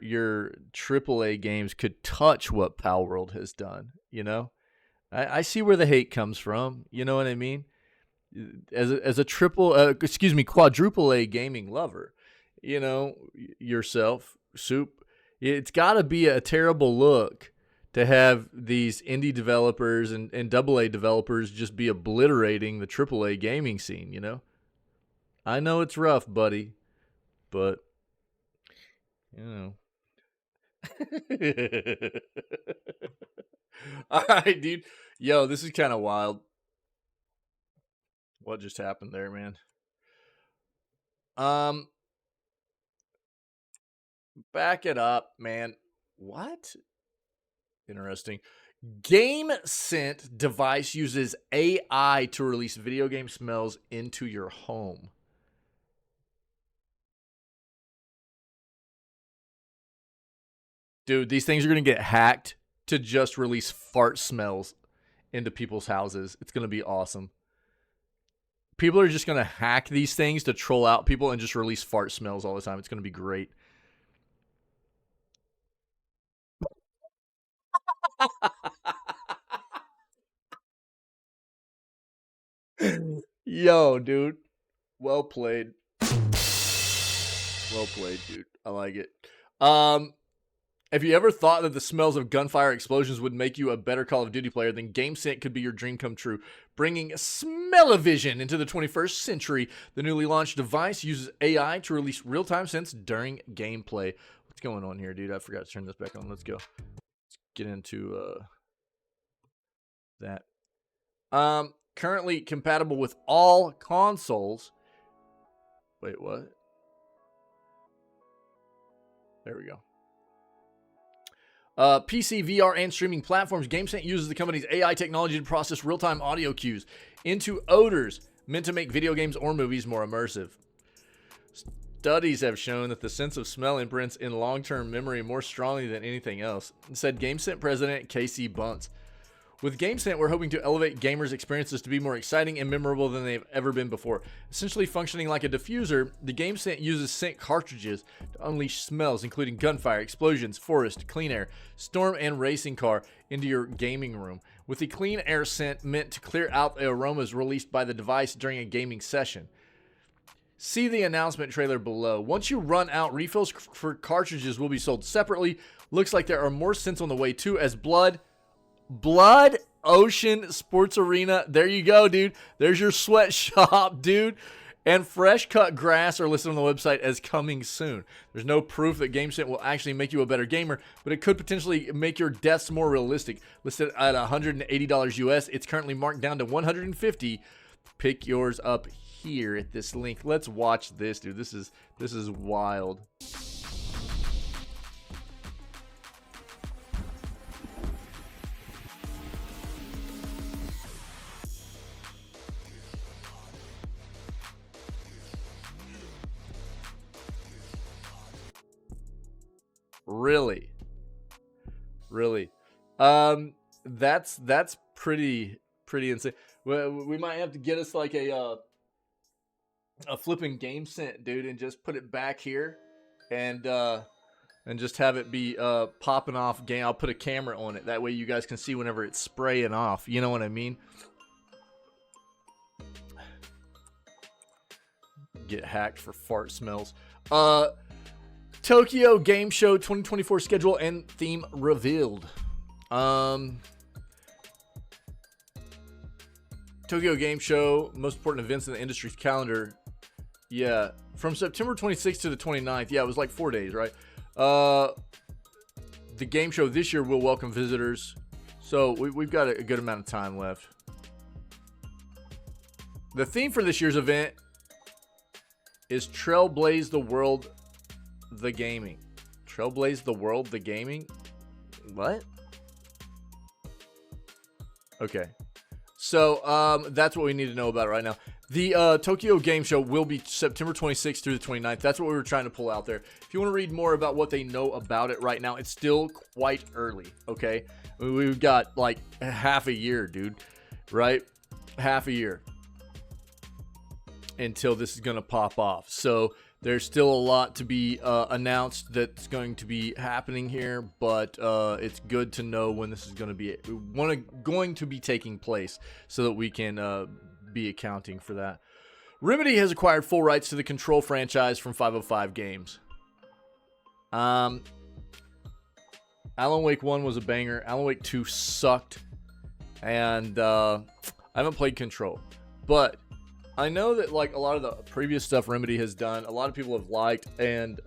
AAA games could touch what Power World has done, you know? I see where the hate comes from, you know what I mean? As a quadruple A gaming lover, you know, yourself, Soup, it's got to be a terrible look to have these indie developers and AA developers just be obliterating the AAA gaming scene, you know? I know it's rough, buddy, but you know. All right, dude. Yo, this is kind of wild. What just happened there, man? Back it up, man. What? Interesting. GameSense device uses AI to release video game smells into your home. Dude, these things are going to get hacked to just release fart smells into people's houses. It's going to be awesome. People are just going to hack these things to troll out people and just release fart smells all the time. It's going to be great. Yo, dude. Well played. Well played, dude. I like it. If you ever thought that the smells of gunfire explosions would make you a better Call of Duty player, then GameScent could be your dream come true. Bringing smell-o-vision into the 21st century, the newly launched device uses AI to release real-time scents during gameplay. What's going on here, dude? I forgot to turn this back on. Let's go. Let's get into that. Currently compatible with all consoles. Wait, what? There we go. PC, VR, and streaming platforms. GameScent uses the company's AI technology to process real-time audio cues into odors meant to make video games or movies more immersive. Studies have shown that the sense of smell imprints in long-term memory more strongly than anything else, said GameScent president Casey Bunce. With GameScent, we're hoping to elevate gamers' experiences to be more exciting and memorable than they've ever been before. Essentially functioning like a diffuser, the GameScent uses scent cartridges to unleash smells including gunfire, explosions, forest, clean air, storm, and racing car into your gaming room, with the clean air scent meant to clear out the aromas released by the device during a gaming session. See the announcement trailer below. Once you run out, refills for cartridges will be sold separately. Looks like there are more scents on the way too, as Blood Ocean Sports Arena. There you go, dude. There's your sweatshop, dude. And fresh cut grass are listed on the website as coming soon. There's no proof that GameScent will actually make you a better gamer, but it could potentially make your deaths more realistic. Listed at $180 US, it's currently marked down to $150. Pick yours up here at this link. Let's watch this, dude. This is wild. Really? That's pretty insane. We might have to get us like a flipping GameScent, dude, and just put it back here, and just have it be popping off game. I'll put a camera on it. That way you guys can see whenever it's spraying off. You know what I mean? Get hacked for fart smells. Tokyo Game Show 2024 schedule and theme revealed. Tokyo Game Show, most important events in the industry's calendar. Yeah, from September 26th to the 29th. Yeah, it was like 4 days, right? The game show this year will welcome visitors. So we've got a good amount of time left. The theme for this year's event is Trailblaze the World, the Gaming. Trailblaze the World, the Gaming? What? Okay. So, that's what we need to know about it right now. The Tokyo Game Show will be September 26th through the 29th. That's what we were trying to pull out there. If you want to read more about what they know about it right now, it's still quite early, okay? We've got like half a year, dude, right? Half a year until this is going to pop off. So there's still a lot to be announced that's going to be happening here, but it's good to know when this is going to be taking place so that we can be accounting for that. Remedy has acquired full rights to the Control franchise from 505 Games. Alan Wake 1 was a banger. Alan Wake 2 sucked. And I haven't played Control. But I know that like a lot of the previous stuff Remedy has done, a lot of people have liked. And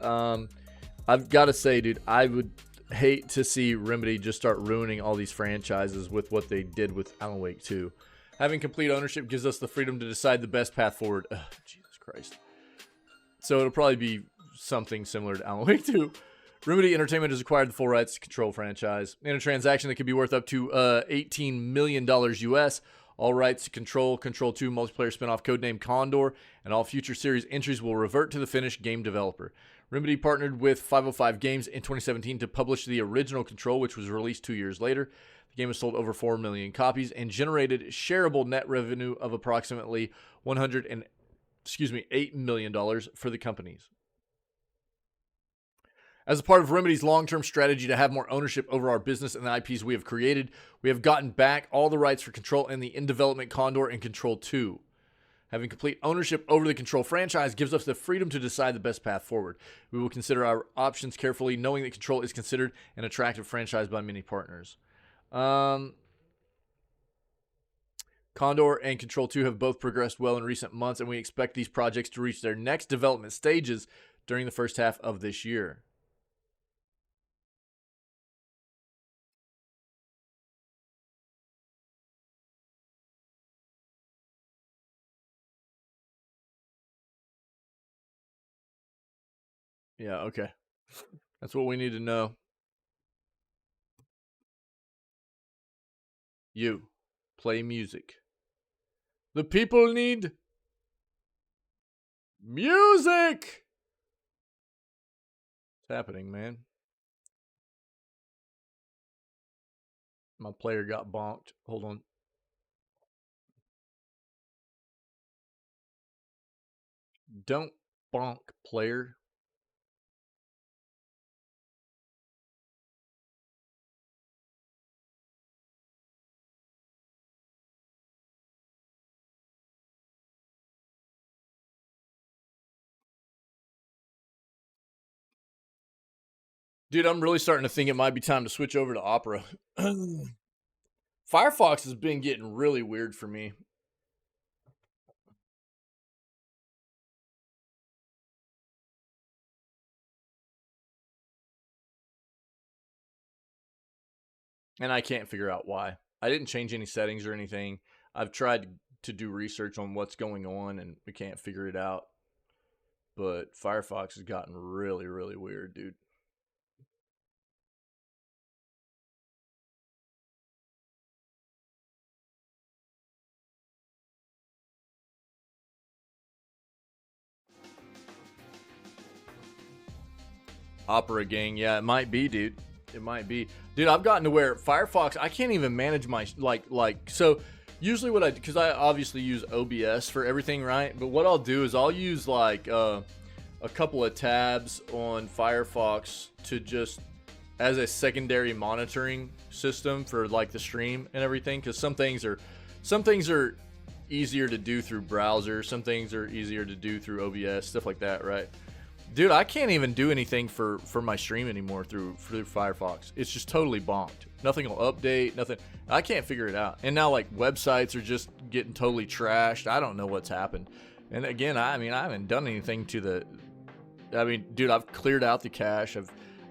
I've got to say, dude, I would hate to see Remedy just start ruining all these franchises with what they did with Alan Wake 2. Having complete ownership gives us the freedom to decide the best path forward. Ugh, Jesus Christ. So it'll probably be something similar to Alan Wake 2. Remedy Entertainment has acquired the full rights to Control franchise in a transaction that could be worth up to $18 million US. All rights to Control, Control 2 multiplayer spinoff codenamed Condor, and all future series entries will revert to the finished game developer. Remedy partnered with 505 Games in 2017 to publish the original Control, which was released 2 years later. The game has sold over 4 million copies and generated shareable net revenue of approximately $8 million for the companies. As a part of Remedy's long-term strategy to have more ownership over our business and the IPs we have created, we have gotten back all the rights for Control and the in-development Condor and Control 2. Having complete ownership over the Control franchise gives us the freedom to decide the best path forward. We will consider our options carefully, knowing that Control is considered an attractive franchise by many partners. Condor and Control 2 have both progressed well in recent months, and we expect these projects to reach their next development stages during the first half of this year. Yeah, okay. That's what we need to know. You play music. The people need music. What's happening, man? My player got bonked. Hold on. Don't bonk, player. Dude, I'm really starting to think it might be time to switch over to Opera. Firefox has been getting really weird for me. And I can't figure out why. I didn't change any settings or anything. I've tried to do research on what's going on, and we can't figure it out. But Firefox has gotten really, really weird, dude. Opera gang, yeah, it might be, dude. It might be. Dude, I've gotten to where Firefox, I can't even manage my, so usually what because I obviously use OBS for everything, right? But what I'll do is I'll use like a couple of tabs on Firefox to just as a secondary monitoring system for like the stream and everything, because some things are easier to do through browser, some things are easier to do through OBS, stuff like that, right? Dude, I can't even do anything for my stream anymore through Firefox. It's just totally bonked. Nothing will update, nothing. I can't figure it out. And now like websites are just getting totally trashed. I don't know what's happened. And again, I haven't done anything to the. Dude, I've cleared out the cache.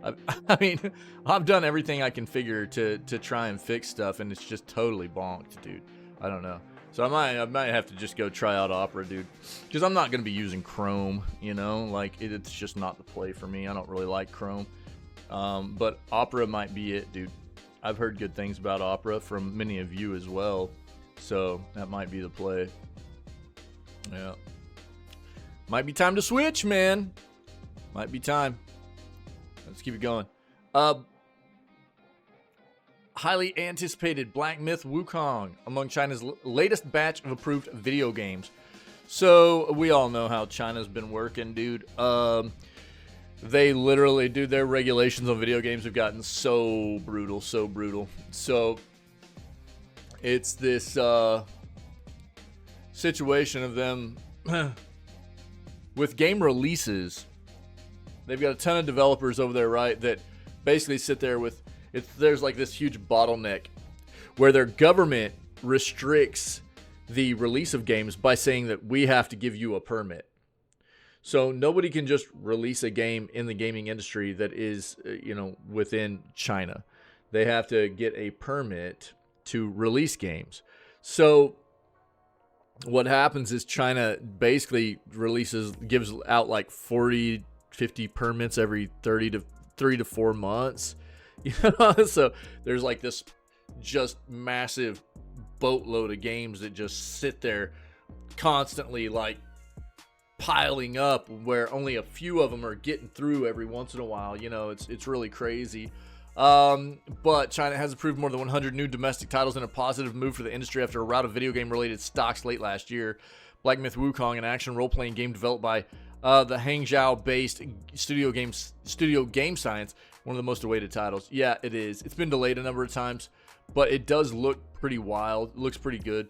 I've done everything I can figure to try and fix stuff, and it's just totally bonked, dude. I don't know. So I might have to just go try out Opera, dude, because I'm not going to be using Chrome, you know, like it's just not the play for me. I don't really like Chrome, but Opera might be it, dude. I've heard good things about Opera from many of you as well, so that might be the play. Yeah, might be time to switch, man. Might be time. Let's keep it going. Highly anticipated Black Myth Wukong among China's latest batch of approved video games. So we all know how China's been working, dude. They literally, dude, their regulations on video games have gotten so brutal, so brutal. So it's this situation of them with game releases. They've got a ton of developers over there, right, that basically sit there with there's like this huge bottleneck where their government restricts the release of games by saying that we have to give you a permit. So nobody can just release a game in the gaming industry that is, within China. They have to get a permit to release games. So what happens is China basically gives out like 40, 50 permits every 3 to 4 months. So there's like this just massive boatload of games that just sit there constantly like piling up, where only a few of them are getting through every once in a while. It's really crazy. But China has approved more than 100 new domestic titles in a positive move for the industry after a rout of video game related stocks late last year. Black Myth Wukong, an action role-playing game developed by the Hangzhou-based Studio Game Science, one of the most awaited titles. Yeah, it is. It's been delayed a number of times, but it does look pretty wild. It looks pretty good.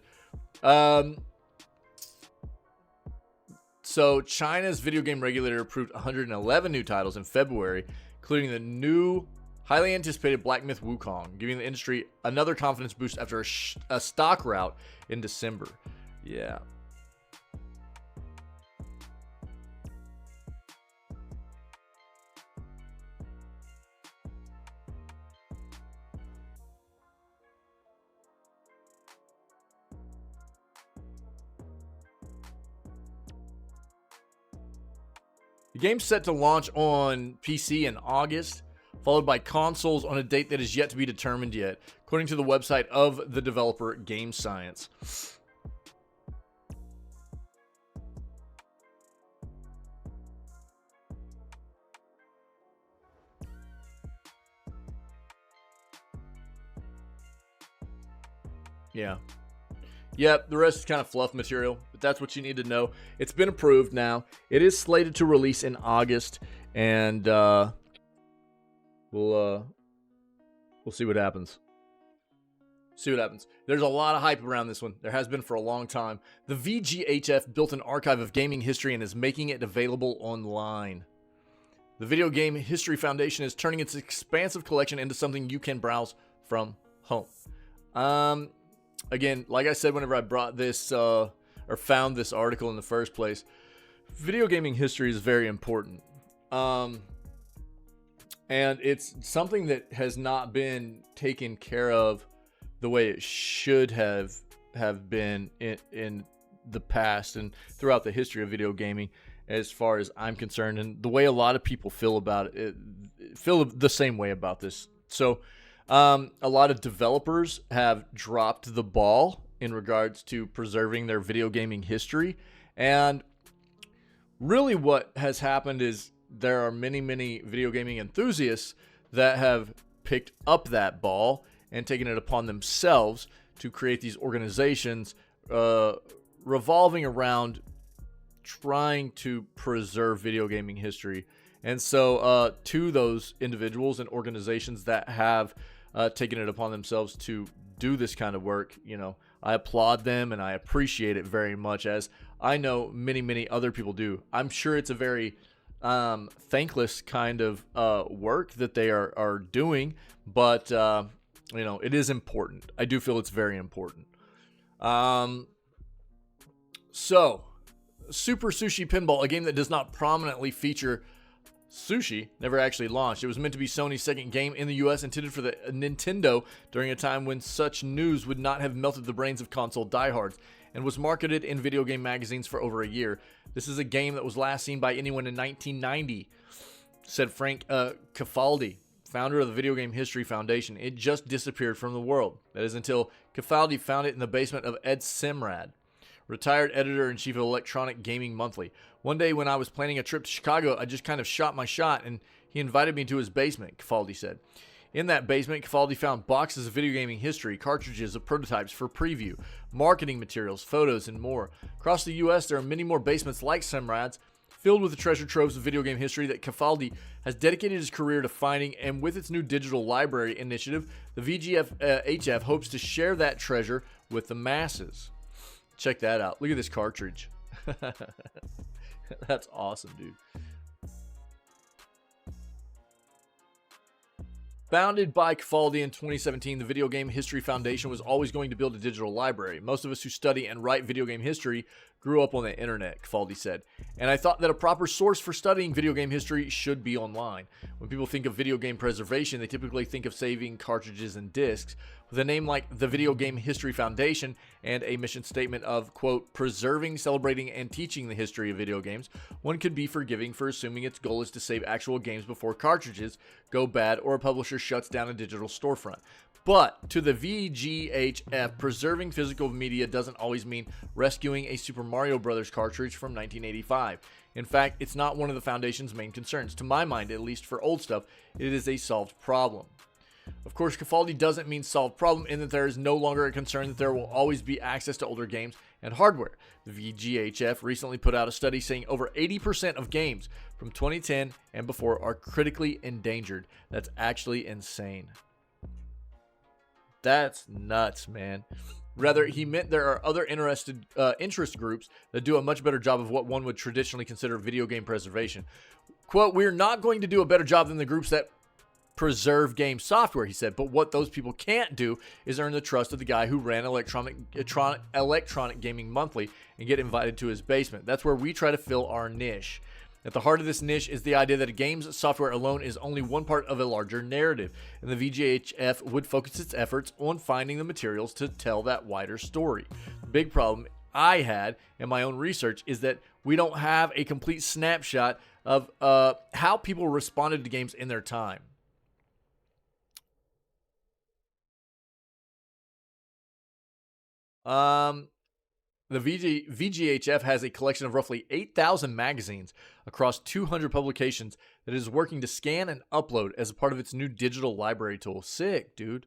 So China's video game regulator approved 111 new titles in February, including the new highly anticipated Black Myth Wukong, giving the industry another confidence boost after a stock rout in December. Yeah. The game's set to launch on PC in August, followed by consoles on a date that is yet to be determined yet, according to the website of the developer Game Science. Yeah. Yep, the rest is kind of fluff material, but that's what you need to know. It's been approved now. It is slated to release in August, and we'll see what happens. There's a lot of hype around this one. There has been for a long time. The VGHF built an archive of gaming history and is making it available online. The Video Game History Foundation is turning its expansive collection into something you can browse from home. Again, like I said, whenever I brought this or found this article in the first place, video gaming history is very important. And it's something that has not been taken care of the way it should have been in the past and throughout the history of video gaming, as far as I'm concerned, and the way a lot of people feel about it, feel the same way about this. So a lot of developers have dropped the ball in regards to preserving their video gaming history. And really what has happened is there are many, many video gaming enthusiasts that have picked up that ball and taken it upon themselves to create these organizations revolving around trying to preserve video gaming history. And so to those individuals and organizations that have taken it upon themselves to do this kind of work, I applaud them and I appreciate it very much, as I know many, many other people do. I'm sure it's a very thankless kind of work that they are doing, but it is important. I do feel it's very important. So Super Sushi Pinball, a game that does not prominently feature sushi, never actually launched. It was meant to be Sony's second game in the US, intended for the Nintendo during a time when such news would not have melted the brains of console diehards, and was marketed in video game magazines for over a year. This is a game that was last seen by anyone in 1990, said Frank Cafaldi, founder of the Video Game History Foundation. It just disappeared from the world. That is until Cafaldi found it in the basement of Ed Simrad, retired editor-in-chief of Electronic Gaming Monthly. One day when I was planning a trip to Chicago, I just kind of shot my shot, and he invited me to his basement, Cafaldi said. In that basement, Cafaldi found boxes of video gaming history, cartridges of prototypes for preview, marketing materials, photos, and more. Across the U.S., there are many more basements like Simrad's, filled with the treasure troves of video game history that Cafaldi has dedicated his career to finding, and with its new digital library initiative, the VGHF hopes to share that treasure with the masses. Check that out. Look at this cartridge. That's awesome, dude. Founded by Cafaldi in 2017, the Video Game History Foundation was always going to build a digital library. Most of us who study and write video game history grew up on the internet, Cafaldi said. And I thought that a proper source for studying video game history should be online. When people think of video game preservation, they typically think of saving cartridges and discs. With a name like the Video Game History Foundation and a mission statement of, quote, preserving, celebrating, and teaching the history of video games, one could be forgiving for assuming its goal is to save actual games before cartridges go bad or a publisher shuts down a digital storefront. But to the VGHF, preserving physical media doesn't always mean rescuing a Super Mario Bros. Cartridge from 1985. In fact, it's not one of the Foundation's main concerns. To my mind, at least for old stuff, it is a solved problem. Of course, Cafaldi doesn't mean solved problem in that there is no longer a concern that there will always be access to older games and hardware. The VGHF recently put out a study saying over 80% of games from 2010 and before are critically endangered. That's actually insane. That's nuts, man. Rather, he meant there are other interest groups that do a much better job of what one would traditionally consider video game preservation. Quote, we're not going to do a better job than the groups that preserve game software, he said, but what those people can't do is earn the trust of the guy who ran Electronic Gaming Monthly and get invited to his basement. That's where we try to fill our niche. At the heart of this niche is the idea that a game's software alone is only one part of a larger narrative, and the VGHF would focus its efforts on finding the materials to tell that wider story. The big problem I had in my own research is that we don't have a complete snapshot of how people responded to games in their time. The VGHF has a collection of roughly 8,000 magazines across 200 publications that it is working to scan and upload as a part of its new digital library tool. Sick, dude.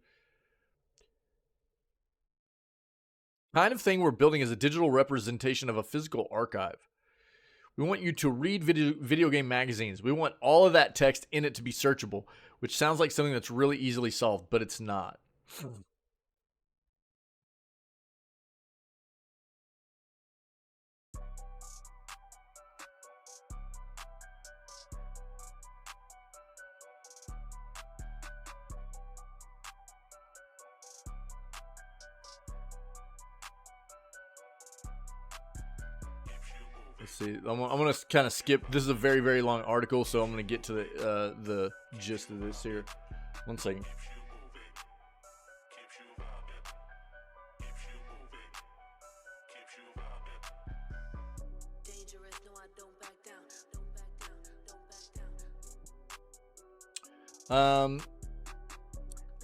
Kind of thing we're building is a digital representation of a physical archive. We want you to read video game magazines. We want all of that text in it to be searchable, which sounds like something that's really easily solved, but it's not. Let's see. I'm going to kind of skip. This is a very, very long article, so I'm going to get to the gist of this here. One second.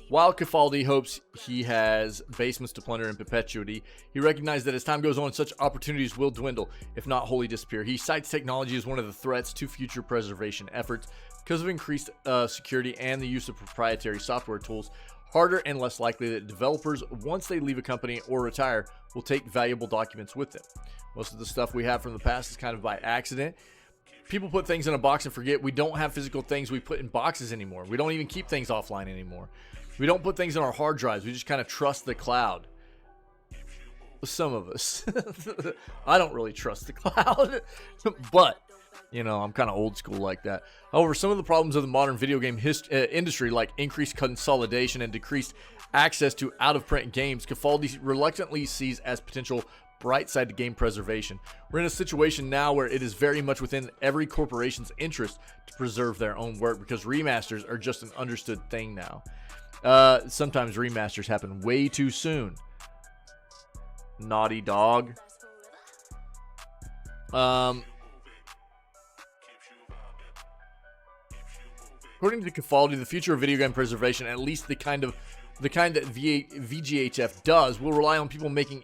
While Cafaldi hopes he has basements to plunder in perpetuity, he recognized that as time goes on, such opportunities will dwindle, if not wholly disappear. He cites technology as one of the threats to future preservation efforts because of increased security and the use of proprietary software tools. Harder and less likely that developers, once they leave a company or retire, will take valuable documents with them. Most of the stuff we have from the past is kind of by accident. People put things in a box and forget. We don't have physical things we put in boxes anymore. We don't even keep things offline anymore. We don't put things in our hard drives. We just kind of trust the cloud. Some of us. I don't really trust the cloud. But, you know, I'm kind of old school like that. However, some of the problems of the modern video game industry, like increased consolidation and decreased access to out-of-print games, Cafaldi reluctantly sees as potential bright side to game preservation. We're in a situation now where it is very much within every corporation's interest to preserve their own work because remasters are just an understood thing now. Sometimes remasters happen way too soon. Naughty Dog. According to Cafaldi, the future of video game preservation, at least the kind that VGHF does, will rely on people making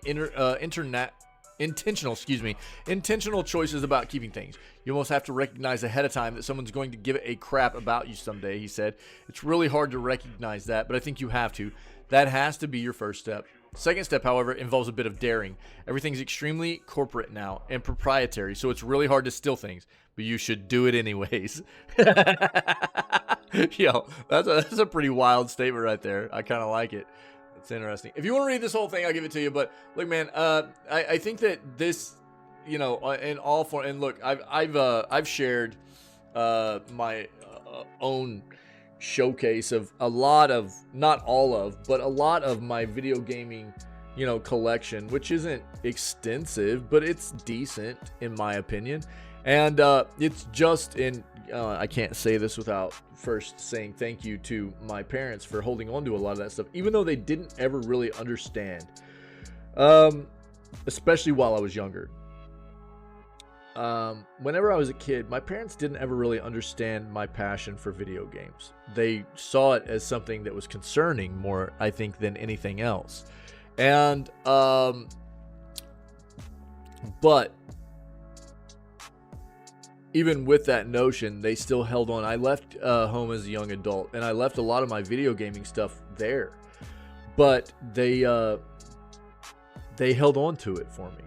intentional choices about keeping things. You almost have to recognize ahead of time that someone's going to give a crap about you someday, he said. It's really hard to recognize that, but I think you have to. That has to be your first step. Second step, however, involves a bit of daring. Everything's extremely corporate now and proprietary, so it's really hard to steal things, but you should do it anyways. Yo, that's a pretty wild statement right there. I kind of like it. It's interesting. If you want to read this whole thing, I'll give it to you. But look, man, I think that this, you know, in all form, and look, I've shared my own showcase of a lot of, not all of, but a lot of my video gaming, you know, collection, which isn't extensive, but it's decent in my opinion. And it's just in, I can't say this without first saying thank you to my parents for holding on to a lot of that stuff, even though they didn't ever really understand, especially while I was younger. Whenever I was a kid, my parents didn't ever really understand my passion for video games. They saw it as something that was concerning more, I think, than anything else. And, but even with that notion, they still held on. I left home as a young adult, and I left a lot of my video gaming stuff there. But they held on to it for me.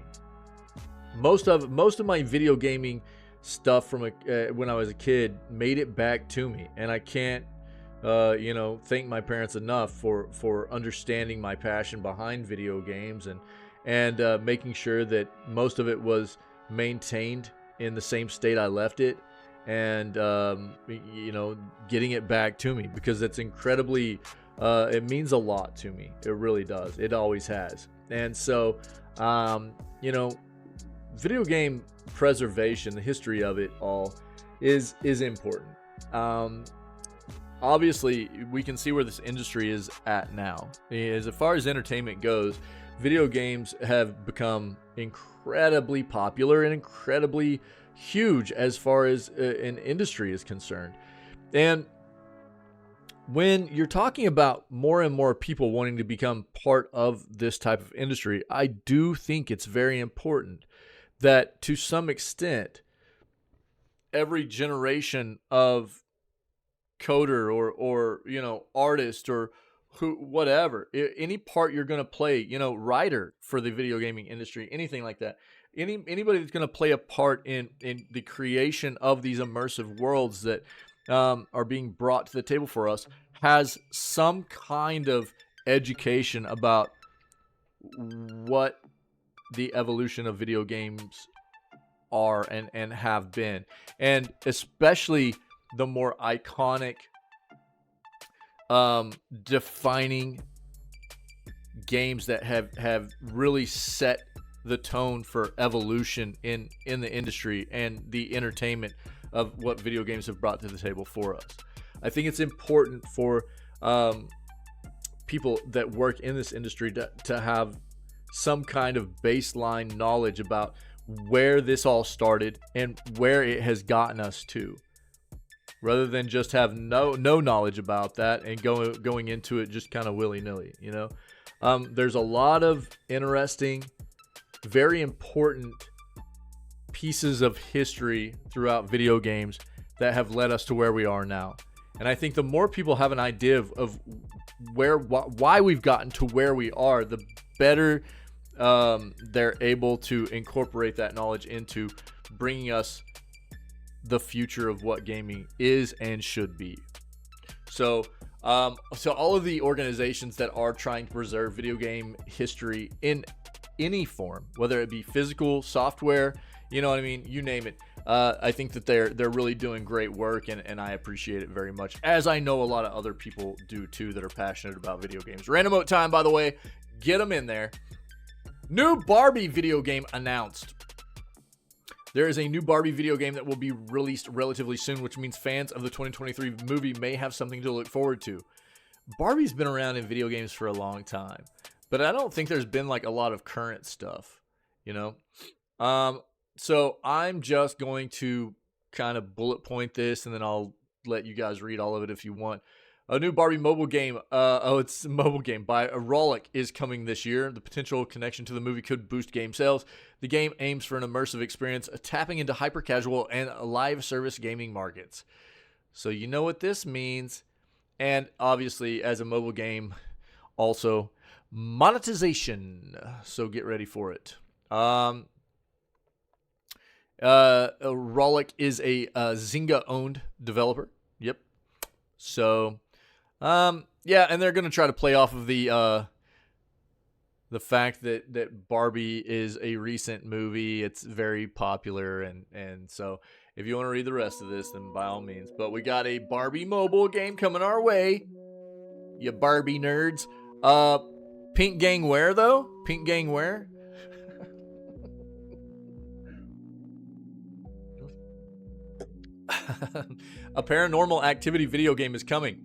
Most of my video gaming stuff from when I was a kid made it back to me, and I can't you know, thank my parents enough for understanding my passion behind video games and making sure that most of it was maintained in the same state I left it, and you know, getting it back to me, because it's incredibly it means a lot to me. It really does. It always has. And so you know, video game preservation, the history of it all is important. Obviously we can see where this industry is at now. As far as entertainment goes, video games have become incredibly popular and incredibly huge as far as an industry is concerned. And when you're talking about more and more people wanting to become part of this type of industry, I do think it's very important that to some extent every generation of coder or you know, artist or whatever, any part you're going to play, you know, writer for the video gaming industry, anything like that, anybody that's going to play a part in the creation of these immersive worlds that are being brought to the table for us, has some kind of education about what the evolution of video games are and have been, and especially the more iconic, defining games that have really set the tone for evolution in the industry and the entertainment of what video games have brought to the table for us. I think it's important for people that work in this industry to have some kind of baseline knowledge about where this all started and where it has gotten us to, rather than just have no knowledge about that and going into it just kind of willy-nilly, you know. There's a lot of interesting, very important pieces of history throughout video games that have led us to where we are now. And I think the more people have an idea of why we've gotten to where we are, the better they're able to incorporate that knowledge into bringing us the future of what gaming is and should be. So all of the organizations that are trying to preserve video game history in any form, whether it be physical, software, you know what I mean, you name it, I think that they're really doing great work, and I appreciate it very much, as I know a lot of other people do too that are passionate about video games. Random vote time, by the way, get them in there. New Barbie video game announced. There is a new Barbie video game that will be released relatively soon, which means fans of the 2023 movie may have something to look forward to. Barbie's been around in video games for a long time, but I don't think there's been like a lot of current stuff, you know? So I'm just going to kind of bullet point this, and then I'll let you guys read all of it if you want. A new Barbie mobile game, it's a mobile game by Rollic, is coming this year. The potential connection to the movie could boost game sales. The game aims for an immersive experience, tapping into hyper-casual and live service gaming markets. So you know what this means. And obviously, as a mobile game, also monetization. So get ready for it. Rollic is a Zynga-owned developer. Yep. So... yeah, and they're going to try to play off of the fact that Barbie is a recent movie. It's very popular, and so if you want to read the rest of this, then by all means. But we got a Barbie mobile game coming our way, you Barbie nerds. Pink Gang where, though? Pink Gang where? A Paranormal Activity video game is coming.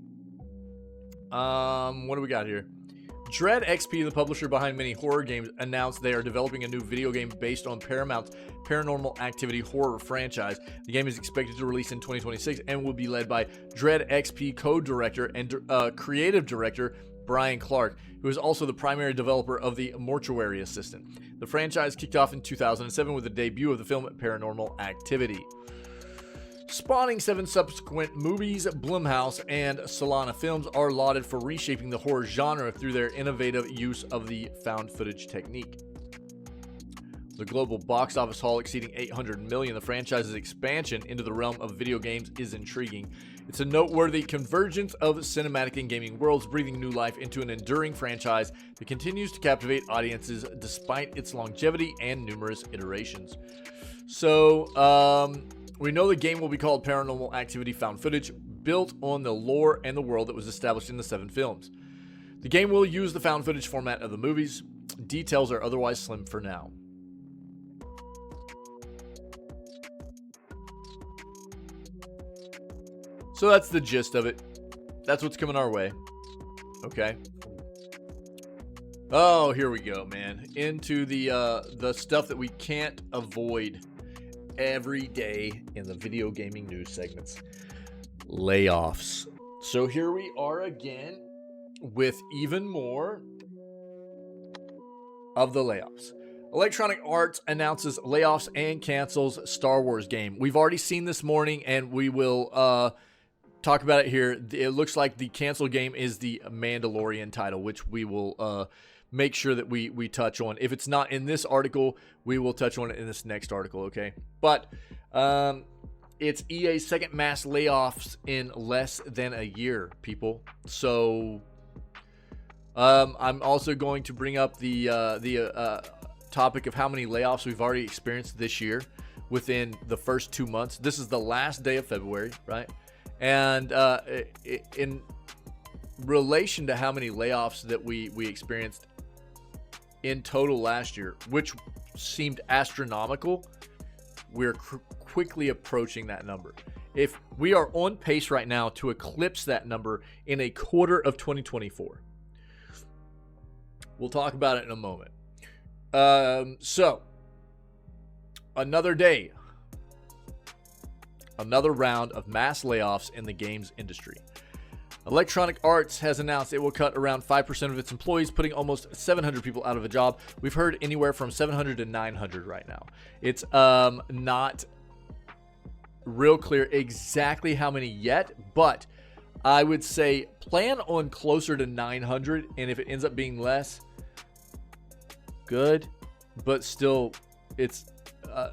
What do we got here? Dread XP, the publisher behind many horror games, announced they are developing a new video game based on Paramount's Paranormal Activity horror franchise. The game is expected to release in 2026 and will be led by Dread XP co-director and creative director Brian Clark, who is also the primary developer of the Mortuary Assistant. The franchise kicked off in 2007 with the debut of the film Paranormal Activity. Spawning 7 subsequent movies, Blumhouse and Solana Films are lauded for reshaping the horror genre through their innovative use of the found footage technique. the global box office haul exceeding 800 million. The franchise's expansion into the realm of video games is intriguing. It's a noteworthy convergence of cinematic and gaming worlds, breathing new life into an enduring franchise that continues to captivate audiences despite its longevity and numerous iterations. So, we know the game will be called Paranormal Activity Found Footage, built on the lore and the world that was established in the 7 films. The game will use the found footage format of the movies. Details are otherwise slim for now. So that's the gist of it. That's what's coming our way. Okay. Oh, here we go, man. Into the stuff that we can't avoid every day in the video gaming news segments. Layoffs. So here we are again with even more of the layoffs. Electronic Arts announces layoffs and cancels Star Wars game. We've already seen this morning, and we will talk about it here. It looks like the canceled game is the Mandalorian title, which we will make sure that we touch on. If it's not in this article, we will touch on it in this next article, okay? But it's EA's second mass layoffs in less than a year, people. So I'm also going to bring up the topic of how many layoffs we've already experienced this year within the first 2 months. This is the last day of February, right? And in relation to how many layoffs that we experienced in total last year, which seemed astronomical, we're quickly approaching that number. If we are on pace right now to eclipse that number in a quarter of 2024. We'll talk about it in a moment. So, another day, another round of mass layoffs in the games industry. Electronic Arts has announced it will cut around 5% of its employees, putting almost 700 people out of a job. We've heard anywhere from 700 to 900 right now. It's not real clear exactly how many yet, but I would say plan on closer to 900, and if it ends up being less, good, but still it's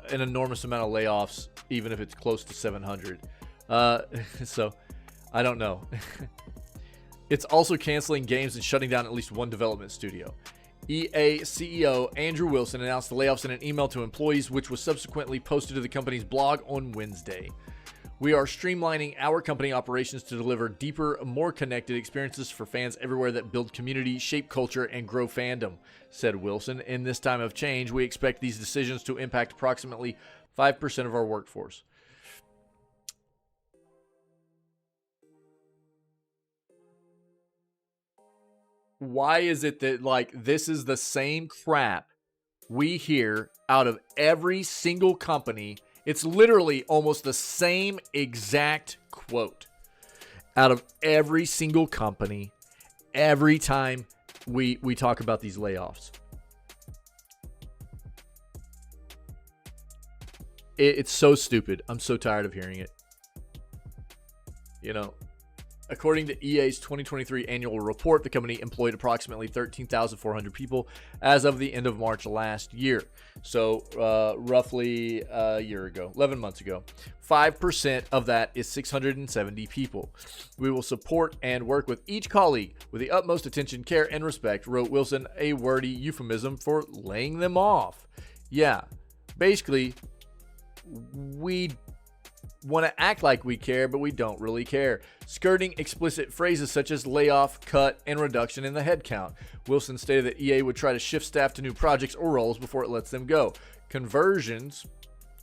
an enormous amount of layoffs, even if it's close to 700. So I don't know. It's also canceling games and shutting down at least one development studio. EA CEO Andrew Wilson announced the layoffs in an email to employees, which was subsequently posted to the company's blog on Wednesday. We are streamlining our company operations to deliver deeper, more connected experiences for fans everywhere that build community, shape culture, and grow fandom, said Wilson. In this time of change, we expect these decisions to impact approximately 5% of our workforce. Why is it that, like, this is the same crap we hear out of every single company? It's literally almost the same exact quote out of every single company every time we talk about these layoffs. It's so stupid. I'm so tired of hearing it. You know, according to EA's 2023 annual report, the company employed approximately 13,400 people as of the end of March last year. So roughly a year ago, 11 months ago. 5% of that is 670 people. We will support and work with each colleague with the utmost attention, care, and respect, wrote Wilson, a wordy euphemism for laying them off. Yeah, basically, we want to act like we care, but we don't really care. Skirting explicit phrases such as layoff, cut, and reduction in the headcount. Wilson stated that EA would try to shift staff to new projects or roles before it lets them go.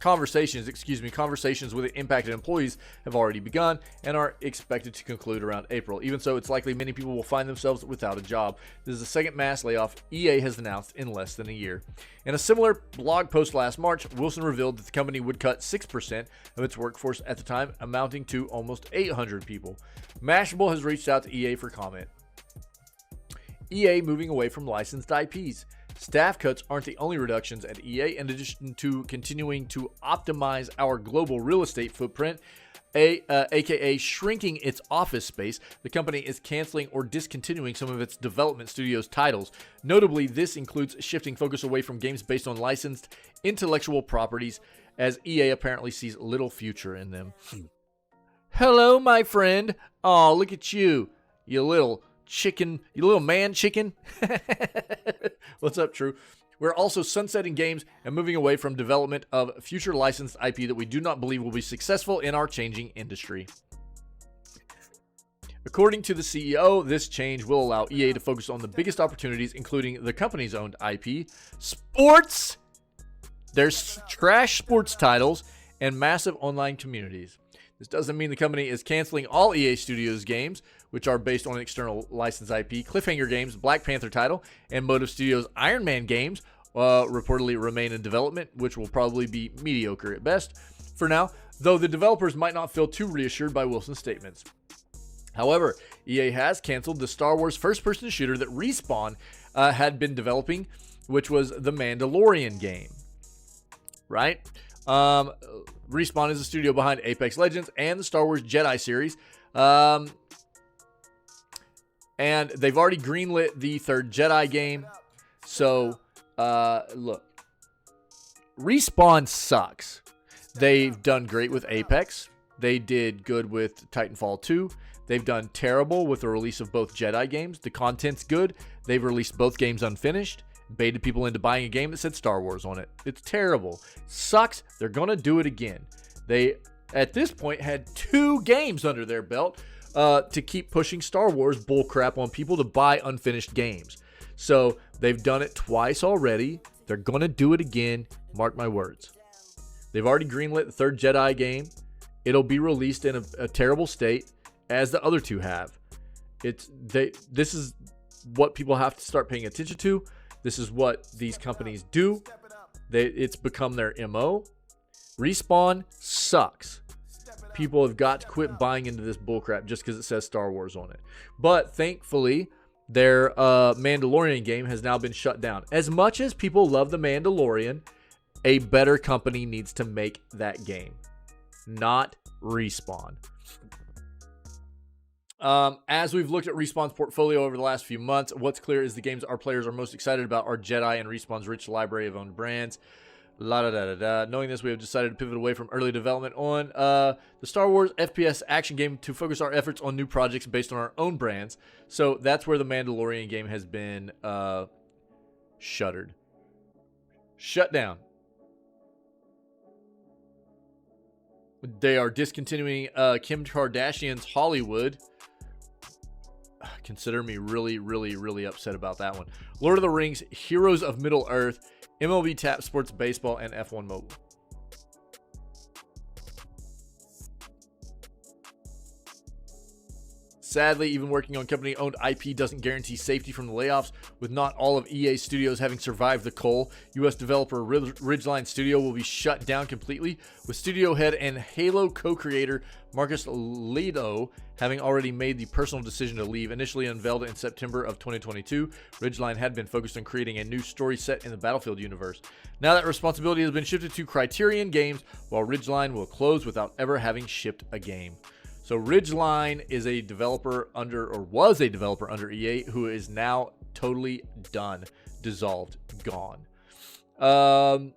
Conversations with the impacted employees have already begun and are expected to conclude around April. Even so, it's likely many people will find themselves without a job. This is the second mass layoff EA has announced in less than a year. In a similar blog post last March, Wilson revealed that the company would cut 6% of its workforce at the time, amounting to almost 800 people. Mashable has reached out to EA for comment. EA moving away from licensed IPs. Staff cuts aren't the only reductions at EA. In addition to continuing to optimize our global real estate footprint, aka shrinking its office space, the company is canceling or discontinuing some of its development studios titles. Notably, this includes shifting focus away from games based on licensed intellectual properties, as EA apparently sees little future in them. Hello, my friend. Oh, look at you, you little chicken, you little man chicken. What's up, True? We're also sunsetting games and moving away from development of future licensed IP that we do not believe will be successful in our changing industry. According to the CEO, this change will allow EA to focus on the biggest opportunities, including the company's owned IP, sports, there's trash sports titles, and massive online communities. This doesn't mean the company is canceling all EA Studios games, which are based on external licensed IP. Cliffhanger Games' Black Panther title and Motive Studios' Iron Man games reportedly remain in development, which will probably be mediocre at best for now, though the developers might not feel too reassured by Wilson's statements. However, EA has canceled the Star Wars first-person shooter that Respawn had been developing, which was the Mandalorian game. Right? Respawn is the studio behind Apex Legends and the Star Wars Jedi series. And they've already greenlit the third Jedi game. So, look. Respawn sucks. They've done great with Apex. They did good with Titanfall 2. They've done terrible with the release of both Jedi games. The content's good. They've released both games unfinished. Baited people into buying a game that said Star Wars on it. It's terrible. Sucks. They're going to do it again. They, at this point, had 2 games under their belt to keep pushing Star Wars bullcrap on people to buy unfinished games. So they've done it twice already. They're going to do it again. Mark my words. They've already greenlit the third Jedi game. It'll be released in a terrible state, as the other 2 have. This is what people have to start paying attention to. This is what these companies do. It's become their MO. Respawn sucks. People have got to quit buying into this bullcrap just because it says Star Wars on it. But thankfully, their Mandalorian game has now been shut down. As much as people love the Mandalorian, a better company needs to make that game, not Respawn. As we've looked at Respawn's portfolio over the last few months, what's clear is the games our players are most excited about are Jedi and Respawn's rich library of owned brands. Knowing this, we have decided to pivot away from early development on the Star Wars FPS action game to focus our efforts on new projects based on our own brands. So that's where the Mandalorian game has been shut down. They are discontinuing Kim Kardashian's Hollywood. Consider me really, really, really upset about that one. Lord of the Rings, Heroes of Middle-earth, MLB Tap Sports Baseball, and F1 Mobile. Sadly, even working on company-owned IP doesn't guarantee safety from the layoffs. With not all of EA Studios having survived the coal, U.S. developer Ridgeline Studio will be shut down completely, with studio head and Halo co-creator Marcus Leto having already made the personal decision to leave. Initially unveiled in September of 2022, Ridgeline had been focused on creating a new story set in the Battlefield universe. Now that responsibility has been shifted to Criterion Games, while Ridgeline will close without ever having shipped a game. So Ridgeline is a developer was a developer under EA who is now totally done, dissolved, gone. The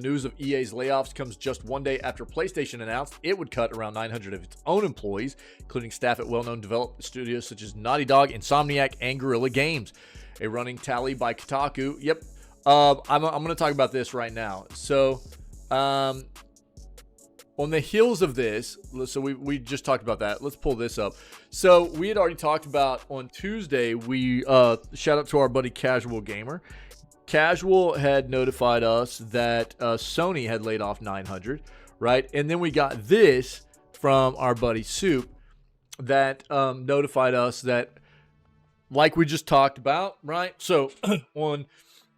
news of EA's layoffs comes just one day after PlayStation announced it would cut around 900 of its own employees, including staff at well-known development studios such as Naughty Dog, Insomniac, and Guerrilla Games. A running tally by Kotaku. I'm going to talk about this right now. So, on the heels of this, so we just talked about that. Let's pull this up. So we had already talked about on Tuesday, we shout out to our buddy Casual Gamer. Casual had notified us that Sony had laid off 900, right? And then we got this from our buddy Soup that notified us that, like we just talked about, right? So on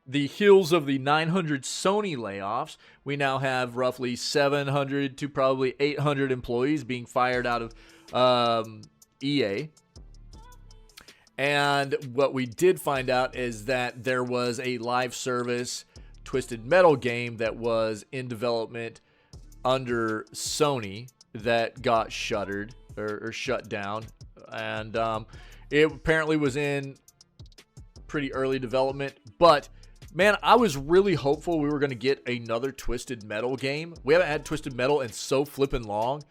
the heels of the 900 Sony layoffs, we now have roughly 700 to probably 800 employees being fired out of EA. And what we did find out is that there was a live service Twisted Metal game that was in development under Sony that got shuttered or shut down. And it apparently was in pretty early development. But, man, I was really hopeful we were going to get another Twisted Metal game. We haven't had Twisted Metal in so flippin' long.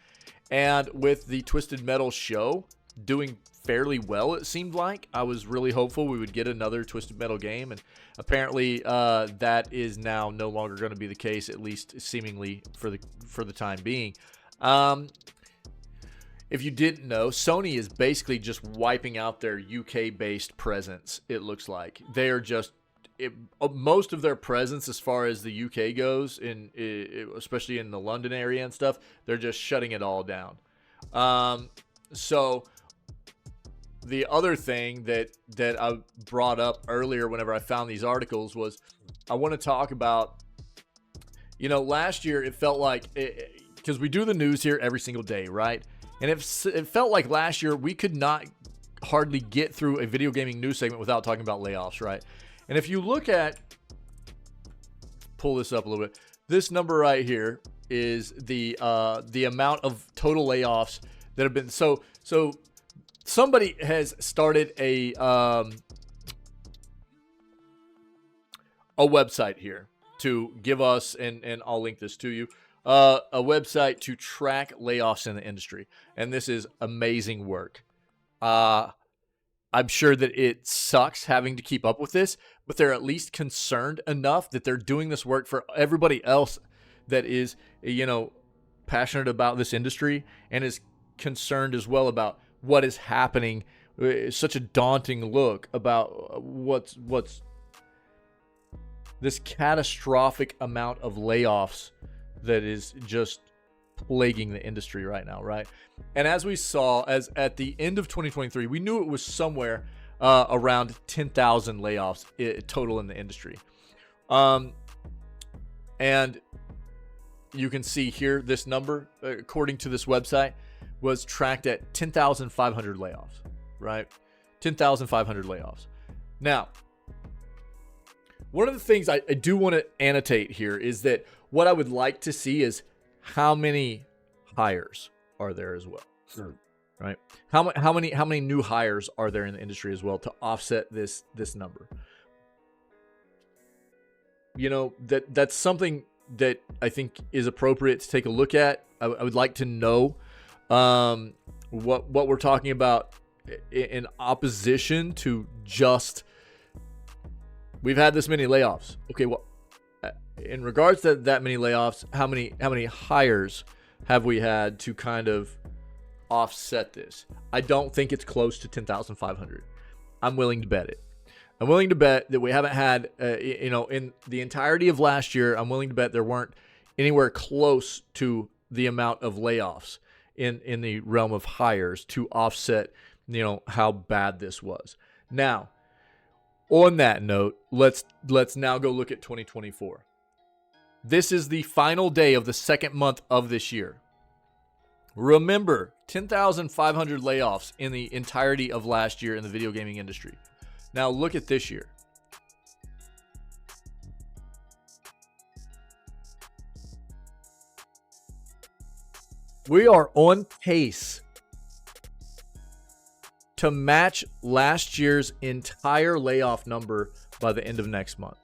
And with the Twisted Metal show doing fairly well, it seemed like, I was really hopeful we would get another Twisted Metal game. And apparently that is now no longer going to be the case, at least seemingly for the time being. If you didn't know, Sony is basically just wiping out their UK-based presence, it looks like. They are just... most of their presence as far as the UK goes, especially in the London area and stuff, they're just shutting it all down. So the other thing that I brought up earlier whenever I found these articles was I want to talk about, last year it felt like, because we do the news here every single day, right? And it felt like last year we could not hardly get through a video gaming news segment without talking about layoffs, right? And if you look at, pull this up a little bit, this number right here is the amount of total layoffs that have been, so somebody has started a website here to give us, and I'll link this to you, a website to track layoffs in the industry. And this is amazing work. I'm sure that it sucks having to keep up with this, but they're at least concerned enough that they're doing this work for everybody else that is, passionate about this industry and is concerned as well about what is happening. It's such a daunting look about what's this catastrophic amount of layoffs that is just plaguing the industry right now, right? And as we saw, as at the end of 2023, we knew it was somewhere around 10,000 layoffs total in the industry. And you can see here, this number, according to this website, was tracked at 10,500 layoffs, right? 10,500 layoffs. Now, one of the things I do want to annotate here is that what I would like to see is how many hires are there as well, right? How many new hires are there in the industry as well to offset this number? That's something that I think is appropriate to take a look at. I would like to know what we're talking about in opposition to just we've had this many layoffs. Okay, well, in regards to that many layoffs, how many hires have we had to kind of offset this? I don't think it's close to 10,500. I'm willing to bet it. I'm willing to bet that we haven't had, in the entirety of last year, I'm willing to bet there weren't anywhere close to the amount of layoffs in the realm of hires to offset, how bad this was. Now, on that note, let's now go look at 2024. This is the final day of the second month of this year. Remember, 10,500 layoffs in the entirety of last year in the video gaming industry. Now look at this year. We are on pace to match last year's entire layoff number by the end of next month.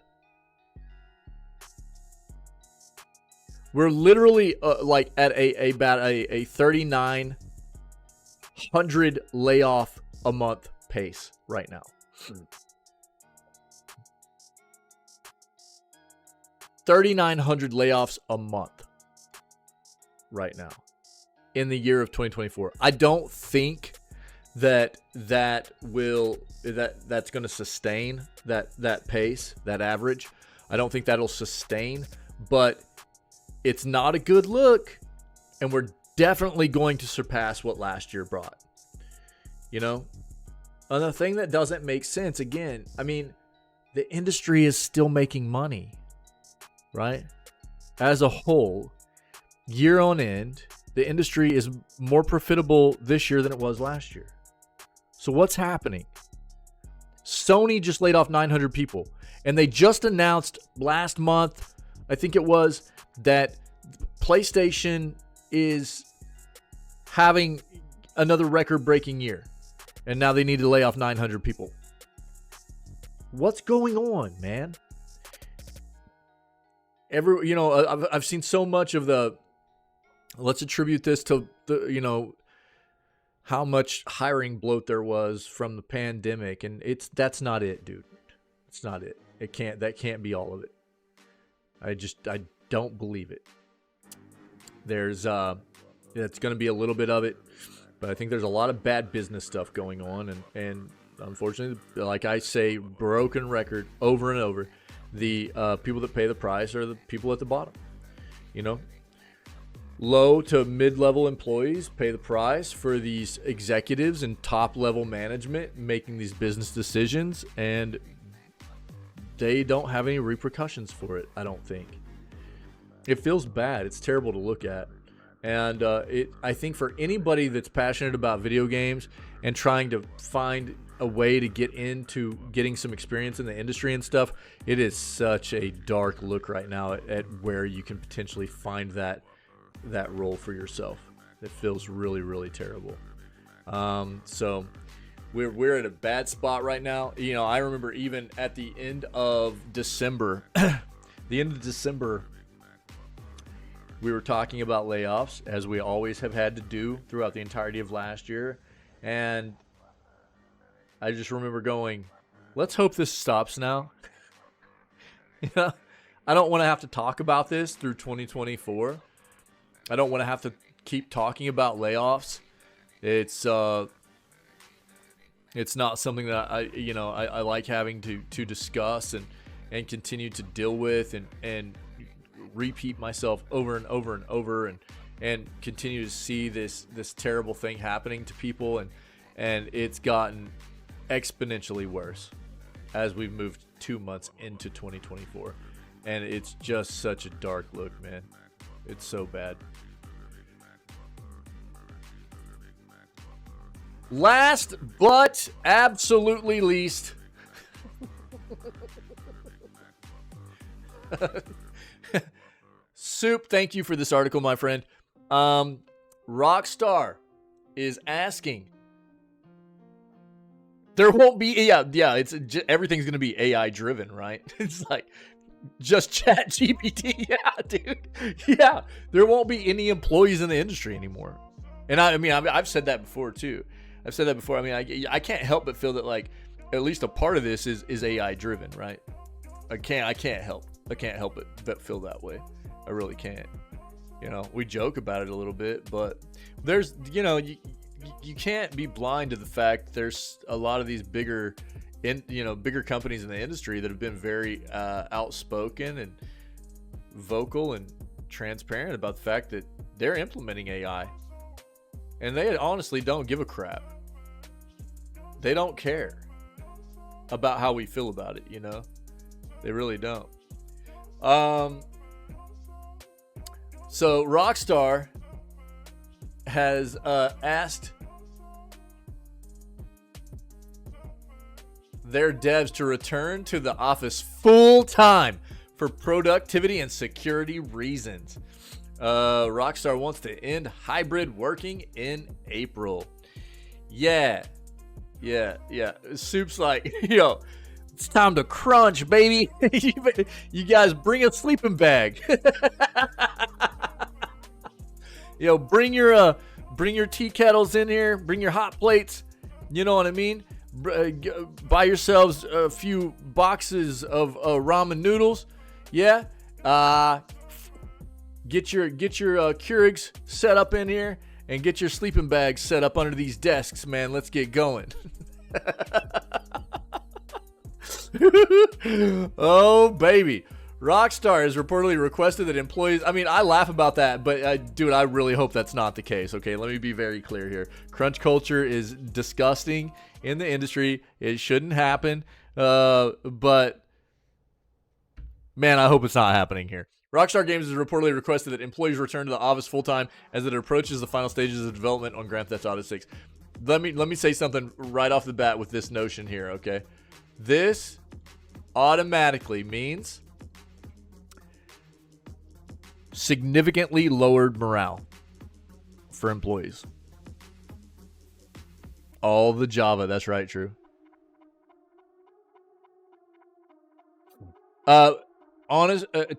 We're literally like at about a 3,900 layoff a month pace right now. 3,900 layoffs a month right now in the year of 2024. I don't think that's going to sustain that pace, that average. I don't think that'll sustain, but it's not a good look, and we're definitely going to surpass what last year brought. And the thing that doesn't make sense, again, I mean, the industry is still making money, right? As a whole, year on end, the industry is more profitable this year than it was last year. So what's happening? Sony just laid off 900 people, and they just announced last month, I think it was, that PlayStation is having another record-breaking year, and now they need to lay off 900 people. What's going on, man? I've seen so much of the, let's attribute this to the, how much hiring bloat there was from the pandemic, and that's not it, dude. It's not it. That can't be all of it. I don't believe it. There's it's going to be a little bit of it, but I think there's a lot of bad business stuff going on, and unfortunately, like I say, broken record over and over, the people that pay the price are the people at the bottom. Low to mid-level employees pay the price for these executives and top-level management making these business decisions, and they don't have any repercussions for it, I don't think. It feels bad. It's terrible to look at. And I think for anybody that's passionate about video games and trying to find a way to get into getting some experience in the industry and stuff, it is such a dark look right now at where you can potentially find that role for yourself. It feels really, really terrible. So we're at a bad spot right now. I remember even at the end of December, we were talking about layoffs, as we always have had to do throughout the entirety of last year. And I just remember going, let's hope this stops now. I don't want to have to talk about this through 2024. I don't want to have to keep talking about layoffs. It's not something that I like having to discuss and continue to deal with and repeat myself over and over and over and continue to see this terrible thing happening to people, and it's gotten exponentially worse as we've moved 2 months into 2024, and it's just such a dark look, man. It's so bad. Last but absolutely least, Soup, thank you for this article, my friend. Rockstar is asking. There won't be, yeah. It's everything's gonna be AI driven, right? It's like just Chat GPT, yeah, dude, yeah. There won't be any employees in the industry anymore, and I've said that before too. I can't help but feel that like at least a part of this is AI driven, right? I can't help but feel that way. I really can't. We joke about it a little bit, but there's, you can't be blind to the fact there's a lot of these bigger companies in the industry that have been very outspoken and vocal and transparent about the fact that they're implementing AI, and they honestly don't give a crap. They don't care about how we feel about it, They really don't. So Rockstar has asked their devs to return to the office full time for productivity and security reasons. Rockstar wants to end hybrid working in April. Yeah. Soup's like, it's time to crunch, baby. You guys bring a sleeping bag. Bring your tea kettles in here. Bring your hot plates. You know what I mean? Buy yourselves a few boxes of ramen noodles. Yeah. Get your Keurigs set up in here and get your sleeping bags set up under these desks, man. Let's get going. Oh, baby. Rockstar has reportedly requested that employees... I laugh about that, but dude, I really hope that's not the case, okay? Let me be very clear here. Crunch culture is disgusting in the industry. It shouldn't happen, but man, I hope it's not happening here. Rockstar Games has reportedly requested that employees return to the office full-time as it approaches the final stages of development on Grand Theft Auto 6. Let me say something right off the bat with this notion here, okay? This automatically means significantly lowered morale for employees. All the Java, that's right, true. To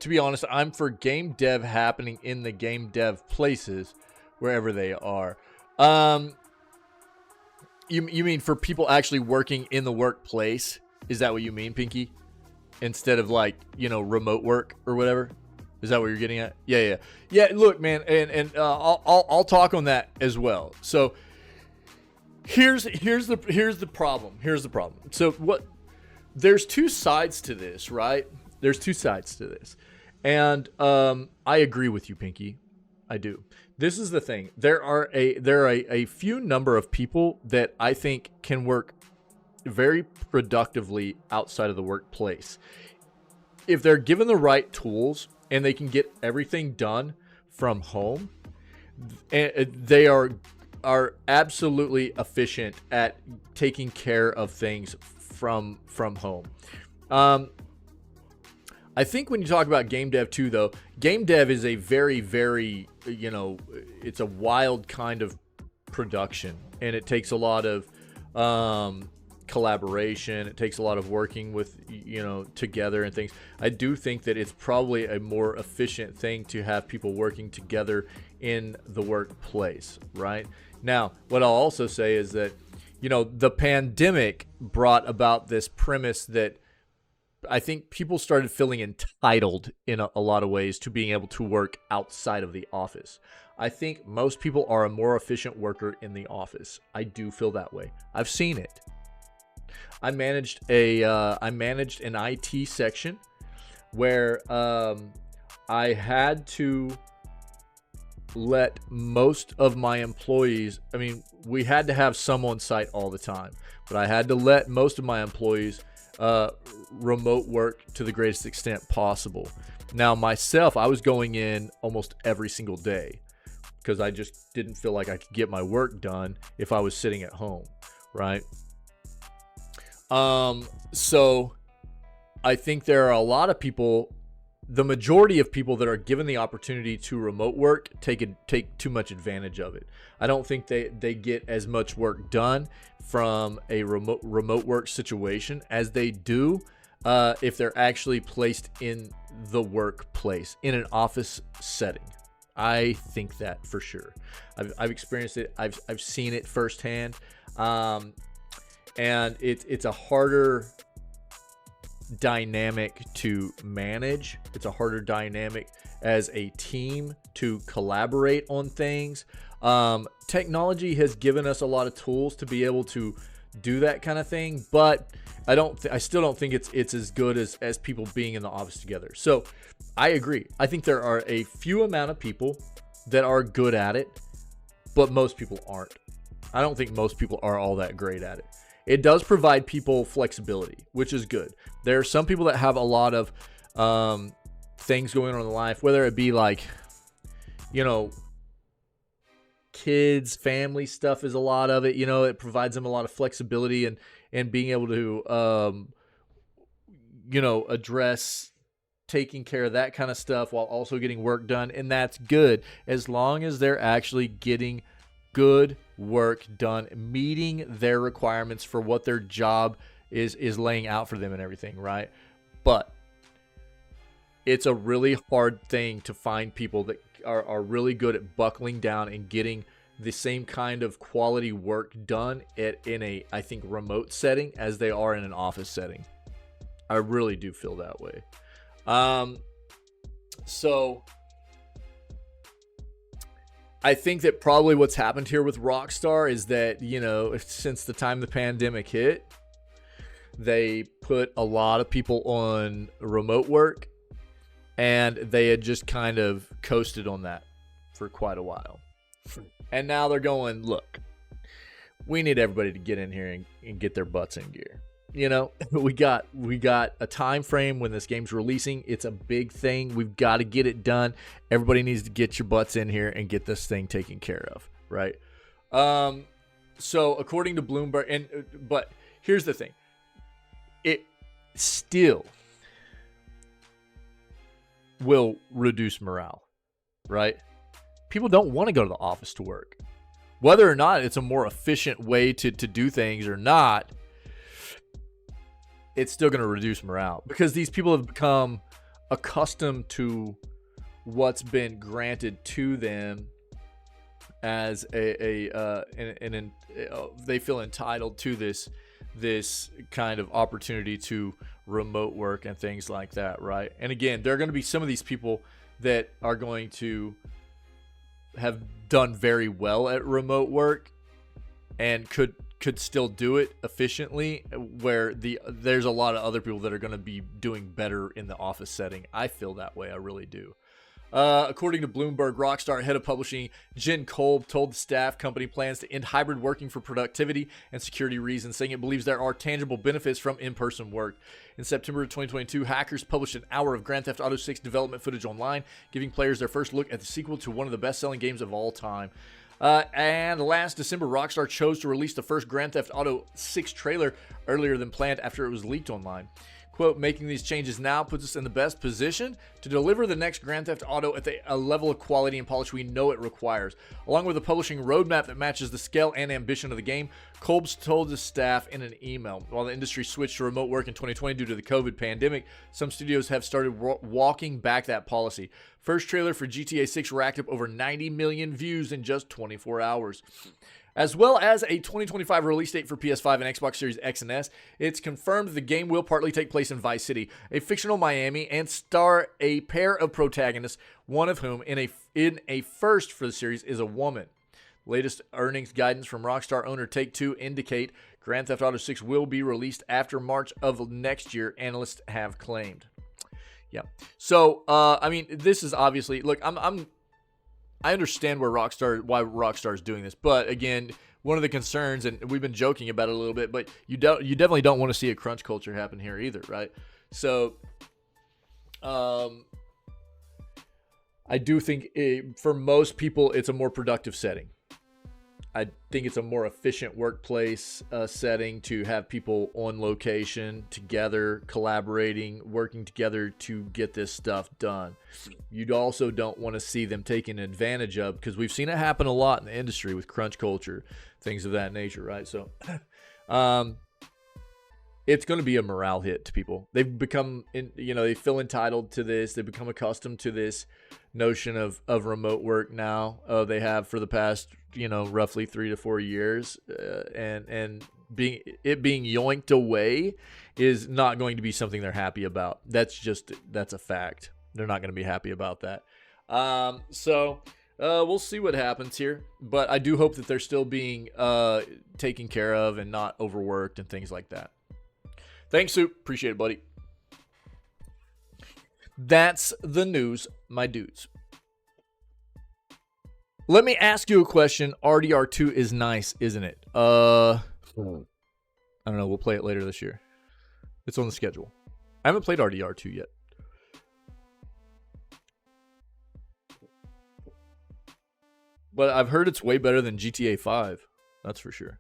be honest, I'm for game dev happening in the game dev places, wherever they are. You mean for people actually working in the workplace? Is that what you mean, Pinky? Instead of like, remote work or whatever? Is that what you're getting at? Yeah. Look, man, and I'll talk on that as well. So here's the problem. So there's two sides to this, right? There's two sides to this. And I agree with you, Pinky. I do. This is the thing. There are a few number of people that I think can work very productively outside of the workplace. If they're given the right tools and they can get everything done from home, they are absolutely efficient at taking care of things from home. I think when you talk about game dev too, though, game dev is a very, very, it's a wild kind of production, and it takes a lot of collaboration. It takes a lot of working with, together and things. I do think that it's probably a more efficient thing to have people working together in the workplace, right? Now, what I'll also say is that, the pandemic brought about this premise that I think people started feeling entitled in a lot of ways to being able to work outside of the office. I think most people are a more efficient worker in the office. I do feel that way. I've seen it. I managed an IT section where I had to let most of my employees, we had to have some on site all the time, but I had to let most of my employees remote work to the greatest extent possible. Now myself, I was going in almost every single day because I just didn't feel like I could get my work done if I was sitting at home, right? So I think there are a lot of people, the majority of people that are given the opportunity to remote work take too much advantage of it. I don't think they get as much work done from a remote work situation as they do if they're actually placed in the workplace, in an office setting. I think that for sure. I've experienced it. I've seen it firsthand. And it's a harder dynamic to manage. It's a harder dynamic as a team to collaborate on things. Technology has given us a lot of tools to be able to do that kind of thing, but I still don't think it's as good as people being in the office together. So I agree. I think there are a few amount of people that are good at it, but most people aren't. I don't think most people are all that great at it. It does provide people flexibility, which is good. There are some people that have a lot of things going on in life, whether it be like, kids, family stuff is a lot of it. It provides them a lot of flexibility and being able to, address taking care of that kind of stuff while also getting work done. And that's good as long as they're actually getting good work done, meeting their requirements for what their job is laying out for them and everything, right? But it's a really hard thing to find people that are really good at buckling down and getting the same kind of quality work done in a, I think, remote setting as they are in an office setting. I really do feel that way. So I think that probably what's happened here with Rockstar is that, since the time the pandemic hit, they put a lot of people on remote work, and they had just kind of coasted on that for quite a while. And now they're going, look, we need everybody to get in here and get their butts in gear. We got a time frame when this game's releasing. It's a big thing. We've got to get it done. Everybody needs to get your butts in here and get this thing taken care of, right? So according to Bloomberg, but here's the thing. It still will reduce morale. right? People don't want to go to the office to work. Whether or not it's a more efficient way to do things or not, it's still going to reduce morale because these people have become accustomed to what's been granted to them as they feel entitled to this kind of opportunity to remote work and things like that, right? And again, there are going to be some of these people that are going to have done very well at remote work and could still do it efficiently, where there's a lot of other people that are going to be doing better in the office setting. I feel that way. I really do. According to Bloomberg, Rockstar head of publishing Jen Kolb told the staff company plans to end hybrid working for productivity and security reasons, saying it believes there are tangible benefits from in-person work. In September of 2022, hackers published an hour of Grand Theft Auto 6 development footage online, giving players their first look at the sequel to one of the best-selling games of all time. And last December, Rockstar chose to release the first Grand Theft Auto 6 trailer earlier than planned after it was leaked online. Quote, making these changes now puts us in the best position to deliver the next Grand Theft Auto at a level of quality and polish we know it requires. Along with a publishing roadmap that matches the scale and ambition of the game, Kolb's told his staff in an email. While the industry switched to remote work in 2020 due to the COVID pandemic, some studios have started walking back that policy. First trailer for GTA 6 racked up over 90 million views in just 24 hours. As well as a 2025 release date for PS5 and Xbox Series X and S, it's confirmed the game will partly take place in Vice City, a fictional Miami, and star a pair of protagonists, one of whom in a first for the series is a woman. Latest earnings guidance from Rockstar owner Take-Two indicate Grand Theft Auto 6 will be released after March of next year, analysts have claimed. Yeah. So, I mean, this is obviously, look, I understand why Rockstar is doing this, but again, one of the concerns, and we've been joking about it a little bit, but you definitely don't want to see a crunch culture happen here either, right? So, I do think for most people, it's a more productive setting. I think it's a more efficient workplace setting to have people on location together, collaborating, working together to get this stuff done. You also don't want to see them taken advantage of, because we've seen it happen a lot in the industry with crunch culture, things of that nature, right? So it's going to be a morale hit to people. They've become, they feel entitled to this. They've become accustomed to this notion of remote work now. They have for the past, roughly 3 to 4 years, and being yoinked away is not going to be something they're happy about. That's a fact. They're not going to be happy about that. So we'll see what happens here, but I do hope that they're still being taken care of and not overworked and things like that. Thanks, Soup. Appreciate it, buddy. That's the news, my dudes. Let me ask you a question. RDR2 is nice, isn't it? I don't know. We'll play it later this year. It's on the schedule. I haven't played RDR2 yet. But I've heard it's way better than GTA 5. That's for sure.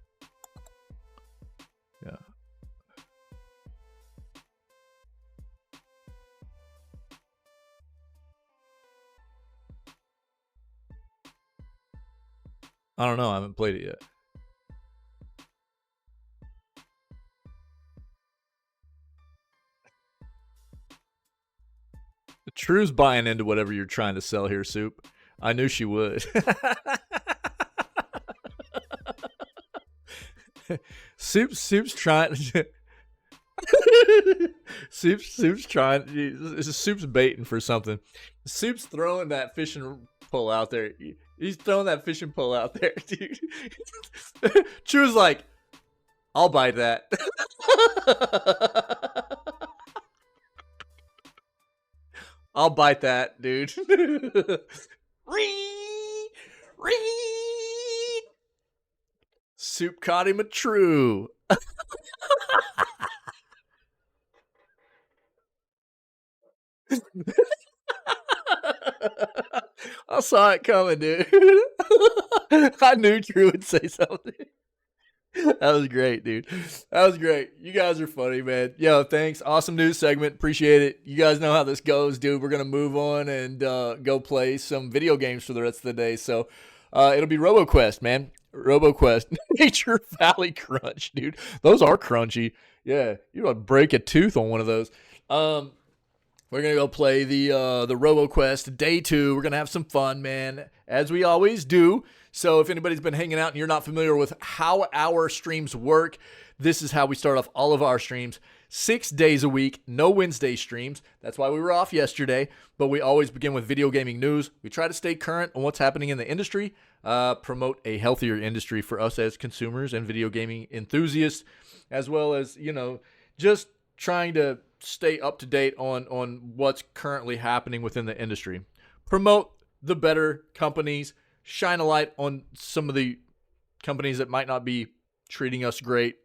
Yeah. I don't know. I haven't played it yet. True's buying into whatever you're trying to sell here, Soup. I knew she would. Soup's trying. Soup's trying. Soup's baiting for something. Soup's throwing that fishing pole out there. He's throwing that fishing pole out there, dude. True's like, I'll bite that. I'll bite that, dude. Soup caught him a true. I saw it coming, dude. I knew Drew would say something. That was great, dude. That was great. You guys are funny, man. Yo, thanks. Awesome news segment. Appreciate it. You guys know how this goes, dude. We're going to move on and go play some video games for the rest of the day. So it'll be RoboQuest, man. RoboQuest. Nature Valley Crunch, dude. Those are crunchy. Yeah, you would break a tooth on one of those. We're going to go play the RoboQuest Day 2. We're going to have some fun, man, as we always do. So if anybody's been hanging out and you're not familiar with how our streams work, this is how we start off all of our streams. 6 days a week, no Wednesday streams. That's why we were off yesterday, but we always begin with video gaming news. We try to stay current on what's happening in the industry, promote a healthier industry for us as consumers and video gaming enthusiasts, as well as, you know, just trying to stay up to date on what's currently happening within the industry. Promote the better companies, shine a light on some of the companies that might not be treating us great,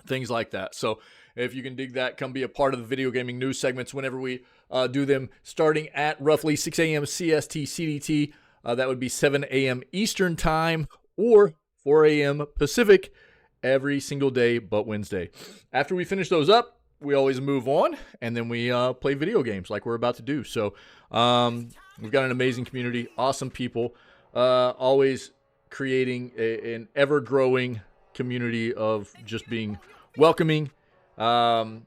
things like that. So if you can dig that, come be a part of the video gaming news segments whenever we do them, starting at roughly 6 a.m. CST CDT. That would be 7 a.m. Eastern time or 4 a.m. Pacific every single day but Wednesday. After we finish those up, we always move on, and then we play video games like we're about to do. So we've got an amazing community, awesome people, always creating an ever-growing community of just being welcoming, a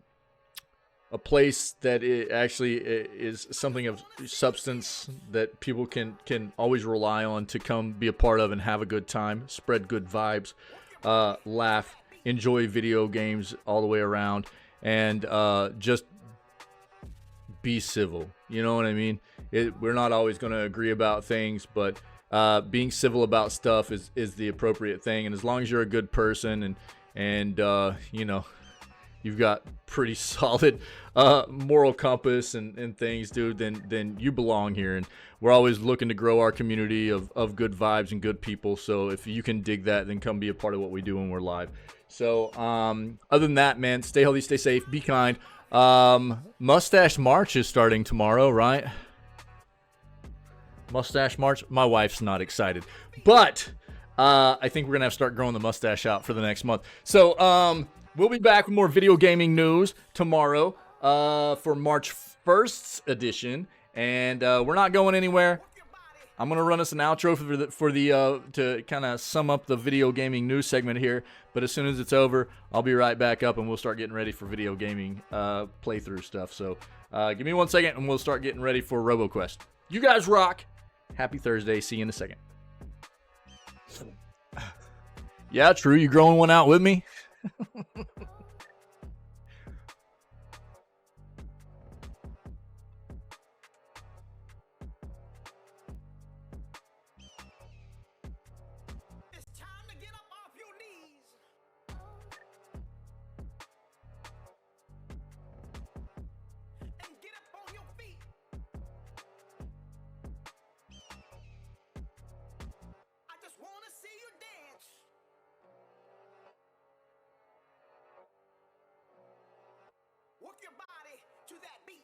place that it actually is something of substance that people can always rely on to come be a part of and have a good time, spread good vibes, laugh, enjoy video games all the way around, and just be civil. You know what I mean? We're not always going to agree about things, but being civil about stuff is the appropriate thing. And as long as you're a good person and you know, you've got pretty solid moral compass and things, dude, then you belong here. And we're always looking to grow our community of good vibes and good people. So if you can dig that, then come be a part of what we do when we're live. So other than that, man, stay healthy, stay safe, be kind. Mustache March is starting tomorrow, right? Mustache March. My wife's not excited, but I think we're gonna have to start growing the mustache out for the next month. So we'll be back with more video gaming news tomorrow for March 1st's edition, and we're not going anywhere. I'm gonna run us an outro for the to kind of sum up the video gaming news segment here. But as soon as it's over, I'll be right back up and we'll start getting ready for video gaming playthrough stuff. So give me 1 second and we'll start getting ready for RoboQuest. You guys rock. Happy Thursday. See you in a second. Yeah, true. You growing one out with me? Work your body to that beat.